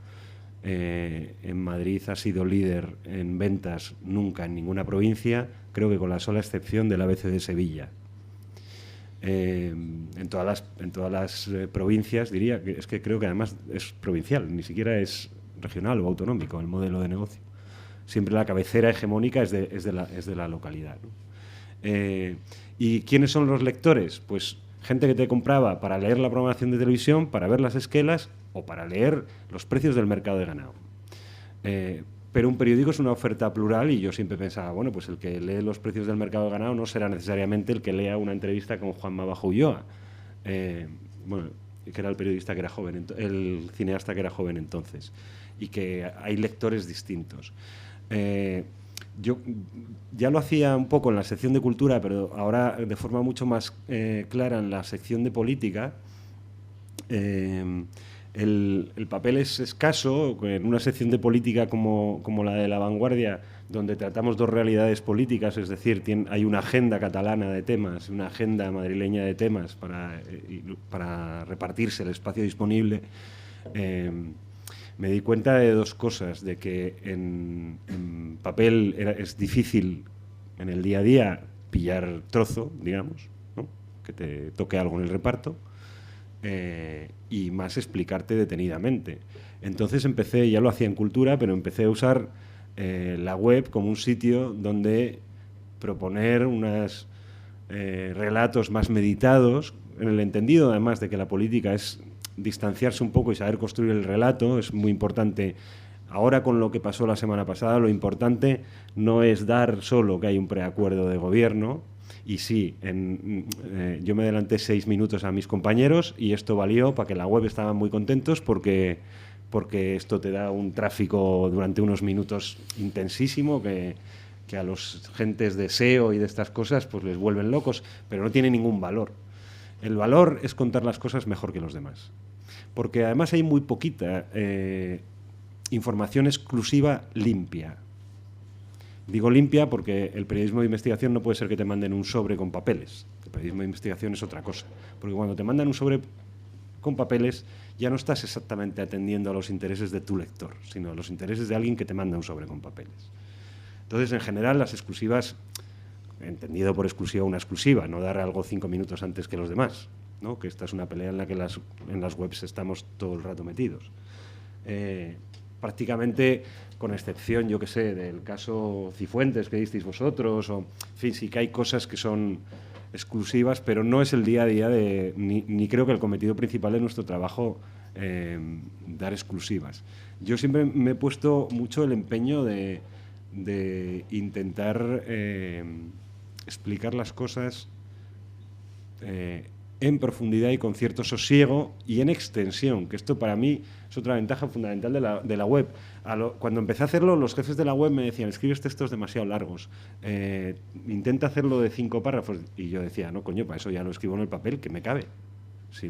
en Madrid ha sido líder en ventas nunca en ninguna provincia, creo que con la sola excepción del ABC de Sevilla. En todas las provincias diría que es que creo que además es provincial, ni siquiera es regional o autonómico el modelo de negocio. Siempre la cabecera hegemónica es de la localidad, ¿no? ¿Y quiénes son los lectores? Pues gente que te compraba para leer la programación de televisión, para ver las esquelas o para leer los precios del mercado de ganado. Pero un periódico es una oferta plural y yo siempre pensaba, bueno, pues el que lee los precios del mercado de ganado no será necesariamente el que lea una entrevista con Juanma Bajo Ulloa, bueno, que era el periodista que era joven, el cineasta que era joven entonces, y que hay lectores distintos. Yo ya lo hacía un poco en la sección de cultura, pero ahora de forma mucho más clara en la sección de política. El papel es escaso en una sección de política como la de La Vanguardia, donde tratamos dos realidades políticas, es decir, hay una agenda catalana de temas, una agenda madrileña de temas para repartirse el espacio disponible. Me di cuenta de dos cosas, de que en papel es difícil en el día a día pillar trozo, digamos, ¿no? que te toque algo en el reparto, y más explicarte detenidamente. Entonces ya lo hacía en Cultura, pero empecé a usar la web como un sitio donde proponer unos relatos más meditados, en el entendido además de que la política es distanciarse un poco y saber construir el relato. Es muy importante. Ahora, con lo que pasó la semana pasada, lo importante no es dar solo que hay un preacuerdo de gobierno. Y sí, yo me adelanté 6 minutos a mis compañeros y esto valió para que la web estaban muy contentos porque esto te da un tráfico durante unos minutos intensísimo que a los gentes de SEO y de estas cosas pues les vuelven locos, pero no tiene ningún valor. El valor es contar las cosas mejor que los demás. Porque además hay muy poquita información exclusiva limpia. Digo limpia porque el periodismo de investigación no puede ser que te manden un sobre con papeles. El periodismo de investigación es otra cosa. Porque cuando te mandan un sobre con papeles ya no estás exactamente atendiendo a los intereses de tu lector, sino a los intereses de alguien que te manda un sobre con papeles. Entonces, en general, las exclusivas, entendido por exclusiva una exclusiva, no dar algo 5 minutos antes que los demás, ¿no? Que esta es una pelea en la que en las webs estamos todo el rato metidos. Prácticamente, con excepción, yo que sé, del caso Cifuentes que disteis vosotros, o, en fin, sí que hay cosas que son exclusivas, pero no es el día a día ni creo que el cometido principal de nuestro trabajo dar exclusivas. Yo siempre me he puesto mucho el empeño de intentar explicar las cosas en profundidad y con cierto sosiego y en extensión, que esto para mí es otra ventaja fundamental de la web. Cuando empecé a hacerlo, los jefes de la web me decían, escribes textos demasiado largos, intenta hacerlo de 5 párrafos. Y yo decía, no, coño, para eso ya lo escribo en el papel, que me cabe. Si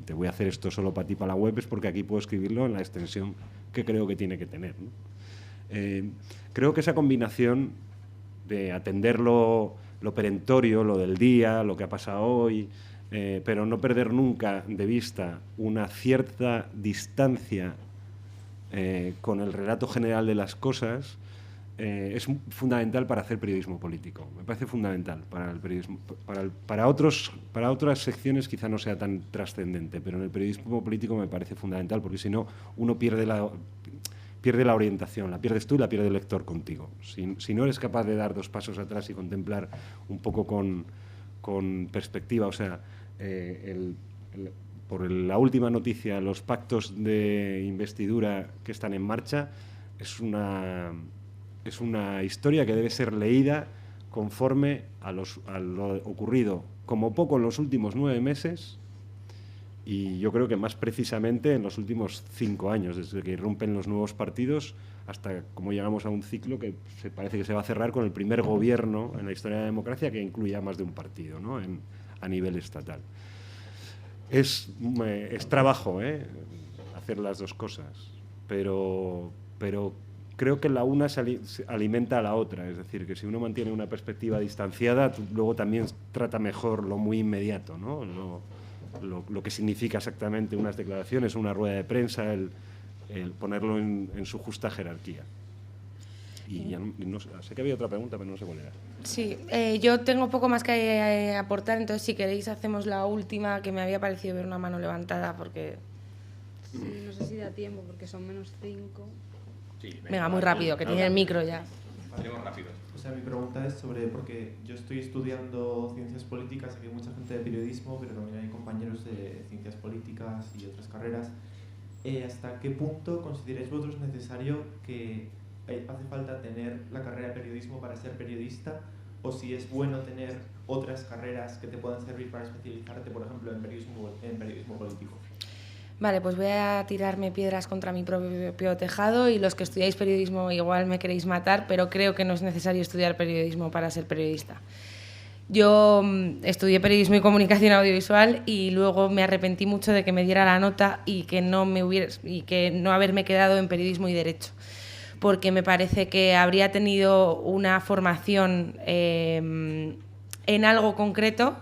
te voy a hacer esto solo para ti, para la web, es porque aquí puedo escribirlo en la extensión que creo que tiene que tener, ¿no? Creo que esa combinación de atender lo perentorio, lo del día, lo que ha pasado hoy, pero no perder nunca de vista una cierta distancia con el relato general de las cosas, es fundamental para hacer periodismo político. Me parece fundamental para el periodismo. Para otras secciones quizá no sea tan trascendente, pero en el periodismo político me parece fundamental, porque si no, uno pierde la orientación, la pierdes tú y la pierde el lector contigo. Si no eres capaz de dar 2 pasos atrás y contemplar un poco con perspectiva, o sea, por la última noticia, los pactos de investidura que están en marcha, es una historia que debe ser leída conforme a lo ocurrido, como poco en los últimos 9 meses, y yo creo que más precisamente en los últimos 5 años, desde que irrumpen los nuevos partidos hasta cómo llegamos a un ciclo que parece que se va a cerrar con el primer gobierno en la historia de la democracia que incluya más de un partido, ¿no? A nivel estatal. Es trabajo, hacer las 2 cosas, pero creo que la una se alimenta a la otra, es decir, que si uno mantiene una perspectiva distanciada, luego también trata mejor lo muy inmediato, ¿no? Lo que significa exactamente unas declaraciones, una rueda de prensa, el ponerlo en su justa jerarquía. Y ya no sé que había otra pregunta, pero no sé cuál era. Sí, yo tengo poco más que aportar, entonces si queréis hacemos la última, que me había parecido ver una mano levantada, porque... Sí, no sé si da tiempo, porque son menos 5. Sí, venga, muy rápido, que tiene el micro ya. Tenemos rápido. O sea, mi pregunta es porque yo estoy estudiando ciencias políticas, aquí hay mucha gente de periodismo, pero también hay compañeros de ciencias políticas y otras carreras. ¿Hasta qué punto consideráis vosotros necesario que hace falta tener la carrera de periodismo para ser periodista? O si es bueno tener otras carreras que te puedan servir para especializarte, por ejemplo, en periodismo político. Vale, pues voy a tirarme piedras contra mi propio tejado, y los que estudiáis periodismo igual me queréis matar, pero creo que no es necesario estudiar periodismo para ser periodista. Yo estudié periodismo y comunicación audiovisual y luego me arrepentí mucho de que me diera la nota y que no haberme quedado en periodismo y derecho, porque me parece que habría tenido una formación en algo concreto.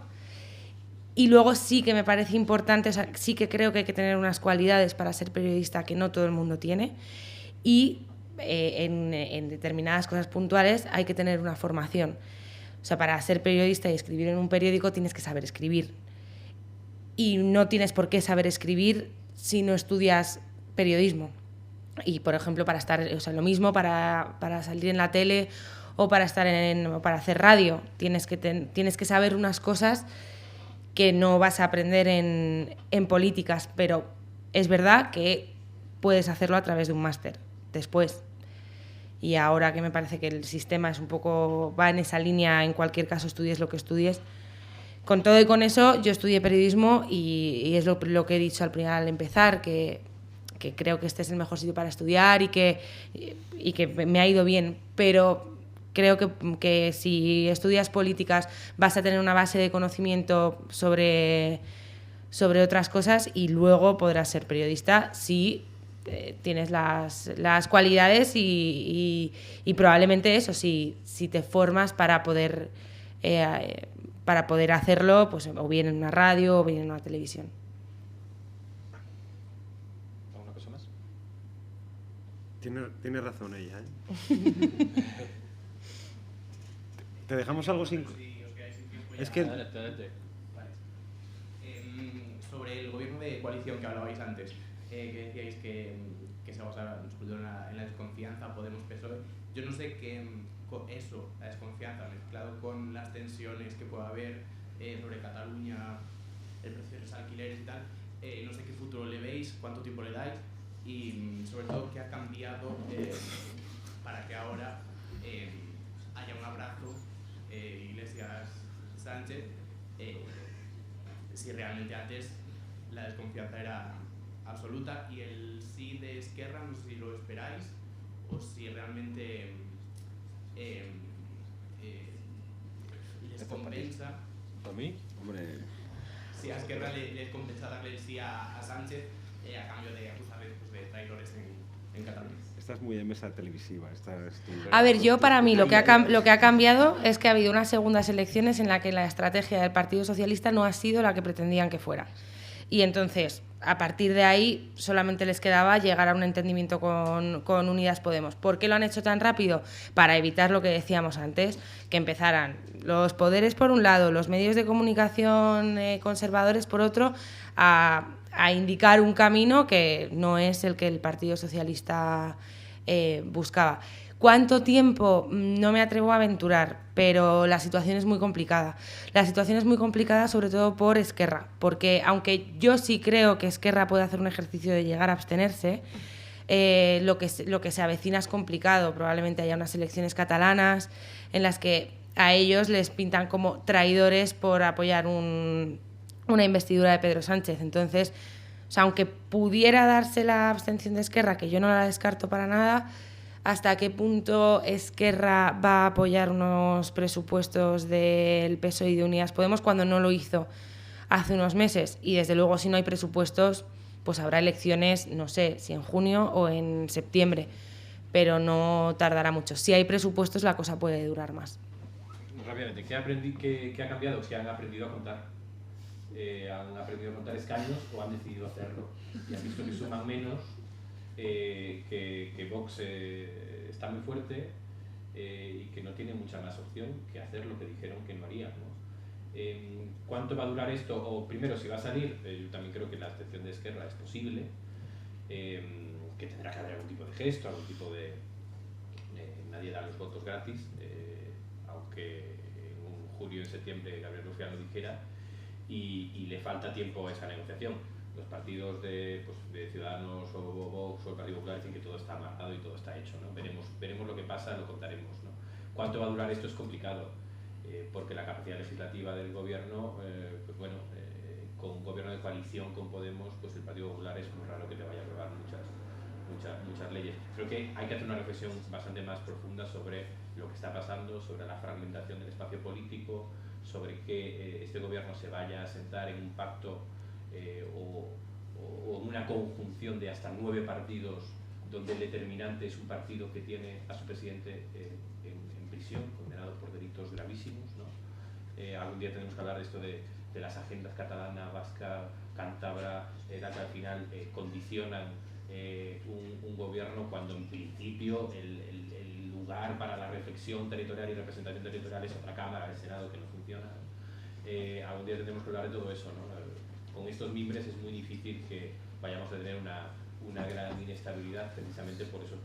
Y luego sí que me parece importante, o sea, sí que creo que hay que tener unas cualidades para ser periodista que no todo el mundo tiene, y en determinadas cosas puntuales hay que tener una formación. O O sea, para ser periodista y escribir en un periódico tienes que saber escribir. Y no tienes por qué saber escribir si no estudias periodismo. Y, por ejemplo, para estar, o sea, lo mismo para salir en la tele o para hacer radio, tienes que saber unas cosas que no vas a aprender en políticas, pero es verdad que puedes hacerlo a través de un máster después. Y ahora que me parece que el sistema es un poco, va en esa línea, en cualquier caso estudies lo que estudies. Con todo y con eso, yo estudié periodismo y es lo que he dicho al empezar, que creo que este es el mejor sitio para estudiar y que me ha ido bien, pero creo que si estudias políticas vas a tener una base de conocimiento sobre otras cosas y luego podrás ser periodista si tienes las cualidades y probablemente eso, si te formas para poder hacerlo, pues o bien en una radio o bien en una televisión. ¿Alguna cosa más? Tiene razón ella, ¿eh? ¿Te dejamos algo sin...? Es que... Adelante. Vale. Sobre el gobierno de coalición que hablabais antes, que decíais que se basaba sobre todo en la desconfianza Podemos-PSOE. Yo no sé qué eso, la desconfianza, mezclado con las tensiones que pueda haber sobre Cataluña, el precio de los alquileres y tal, no sé qué futuro le veis, cuánto tiempo le dais y sobre todo qué ha cambiado para que ahora haya un abrazo Iglesias-Sánchez, si realmente antes la desconfianza era absoluta y el sí de Esquerra, no sé si lo esperáis o si realmente les compensa. ¿A mí? Hombre... Si a Esquerra les compensa darle el sí a Sánchez a cambio de acusarles de traidores en Cataluña. Estás muy de mesa televisiva. A ver, yo para mí lo que ha cambiado es que ha habido unas segundas elecciones en las que la estrategia del Partido Socialista no ha sido la que pretendían que fuera. Y entonces, a partir de ahí, solamente les quedaba llegar a un entendimiento con Unidas Podemos. ¿Por qué lo han hecho tan rápido? Para evitar lo que decíamos antes, que empezaran los poderes por un lado, los medios de comunicación conservadores por otro, a indicar un camino que no es el que el Partido Socialista buscaba. ¿Cuánto tiempo? No me atrevo a aventurar, pero la situación es muy complicada. La situación es muy complicada sobre todo por Esquerra, porque aunque yo sí creo que Esquerra puede hacer un ejercicio de llegar a abstenerse, lo que se avecina es complicado. Probablemente haya unas elecciones catalanas en las que a ellos les pintan como traidores por apoyar una investidura de Pedro Sánchez. Entonces, o sea, aunque pudiera darse la abstención de Esquerra, que yo no la descarto para nada, ¿hasta qué punto Esquerra va a apoyar unos presupuestos del PSOE y de Unidas Podemos cuando no lo hizo hace unos meses? Y desde luego, si no hay presupuestos, pues habrá elecciones, no sé, si en junio o en septiembre, pero no tardará mucho. Si hay presupuestos, la cosa puede durar más. Rápidamente, ¿qué ha cambiado? Si han aprendido a contar. ¿Han aprendido a contar escaños o han decidido hacerlo? Y han visto que suman menos, que Vox está muy fuerte y que no tiene mucha más opción que hacer lo que dijeron que no harían, ¿no? ¿Cuánto va a durar esto? O primero, si va a salir, yo también creo que la abstención de Esquerra es posible, que tendrá que haber algún tipo de gesto, algún tipo de... nadie da los votos gratis, aunque en julio y en septiembre Gabriel Rufián lo dijera, y le falta tiempo a esa negociación. Los partidos de Ciudadanos o Vox o el Partido Popular dicen que todo está amarrado y todo está hecho, ¿no? Veremos lo que pasa, lo contaremos, ¿no? ¿Cuánto va a durar esto? Es complicado, porque la capacidad legislativa del gobierno, con un gobierno de coalición con Podemos, pues el Partido Popular es muy raro que te vaya a aprobar muchas leyes. Creo que hay que hacer una reflexión bastante más profunda sobre lo que está pasando, sobre la fragmentación del espacio político, sobre que este gobierno se vaya a sentar en un pacto o en una conjunción de hasta 9 partidos, donde el determinante es un partido que tiene a su presidente en prisión, condenado por delitos gravísimos, ¿no? Algún día tenemos que hablar de esto de las agendas catalana, vasca, cántabra, que al final condicionan un gobierno cuando en principio el lugar para la reflexión territorial y representación territorial es otra cámara, el Senado, que no funciona, ¿no? Algún día tendremos que hablar de todo eso, ¿no? Con estos mimbres es muy difícil que vayamos a tener una gran inestabilidad, precisamente por esos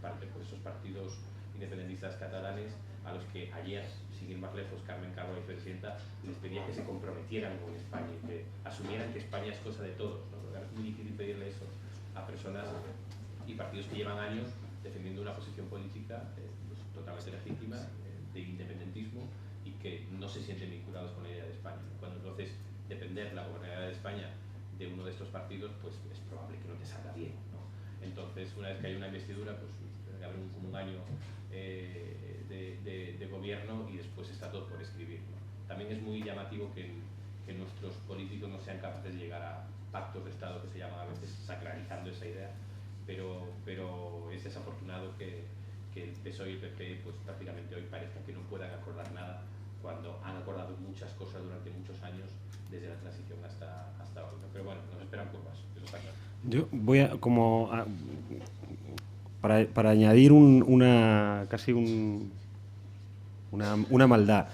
partidos independentistas catalanes a los que ayer, sin ir más lejos, Carmen Calvo, y presidenta, les pedía que se comprometieran con España y que asumieran que España es cosa de todos, ¿no? Porque es muy difícil pedirle eso a personas y partidos que llevan años defendiendo una posición política pues, totalmente legítima de independentismo y que no se sienten vinculados con la idea de España. Cuando entonces depender la gobernabilidad de España de uno de estos partidos, pues es probable que no te salga bien, ¿no? Entonces, una vez que hay una investidura, pues tiene que haber un año de gobierno y después está todo por escribir, ¿no? También es muy llamativo que nuestros políticos no sean capaces de llegar a pactos de Estado, que se llaman a veces sacralizando esa idea, pero es desafortunado que el PSOE y el PP pues, prácticamente hoy parezca que no puedan acordar nada cuando han acordado muchas cosas durante muchos años desde la transición hasta hoy, ¿no? Pero bueno, nos esperan curvas, eso está claro. Yo voy para añadir una maldad.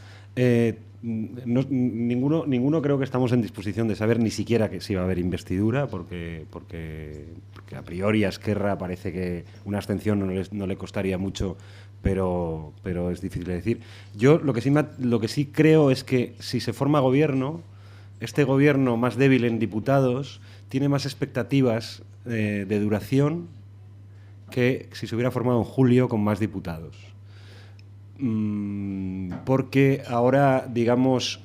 Ninguno creo que estamos en disposición de saber ni siquiera que si va a haber investidura, porque a priori a Esquerra parece que una abstención no le costaría mucho, pero es difícil de decir. Yo lo que sí creo es que si se forma gobierno, este gobierno más débil en diputados tiene más expectativas de duración que si se hubiera formado en julio con más diputados. Porque ahora, digamos,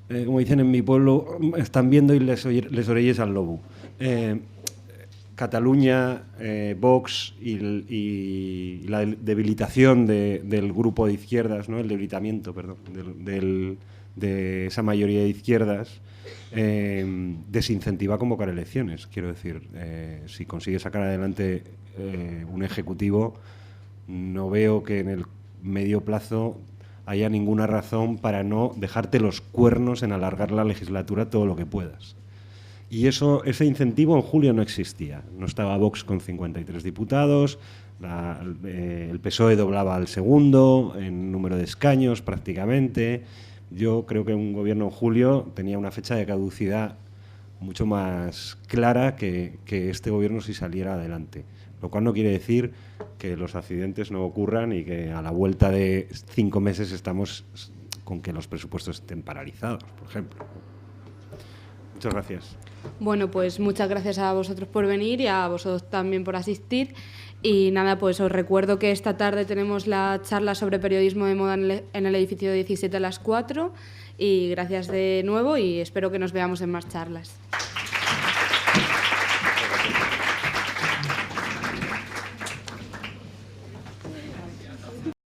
como dicen en mi pueblo, están viendo y les orelles al lobo. Cataluña, Vox y la debilitación del grupo de izquierdas, ¿no? El debilitamiento, perdón, de esa mayoría de izquierdas, desincentiva convocar elecciones. Quiero decir, si consigue sacar adelante un ejecutivo, no veo que en el medio plazo haya ninguna razón para no dejarte los cuernos en alargar la legislatura todo lo que puedas. Y ese incentivo en julio no existía. No estaba Vox con 53 diputados, el PSOE doblaba al segundo en número de escaños prácticamente. Yo creo que un gobierno en julio tenía una fecha de caducidad mucho más clara que este gobierno si saliera adelante. Lo cual no quiere decir que los accidentes no ocurran y que a la vuelta de 5 meses estamos con que los presupuestos estén paralizados, por ejemplo. Muchas gracias. Bueno, pues muchas gracias a vosotros por venir y a vosotros también por asistir. Y nada, pues os recuerdo que esta tarde tenemos la charla sobre periodismo de moda en el edificio 17 a las 4. Y gracias de nuevo y espero que nos veamos en más charlas.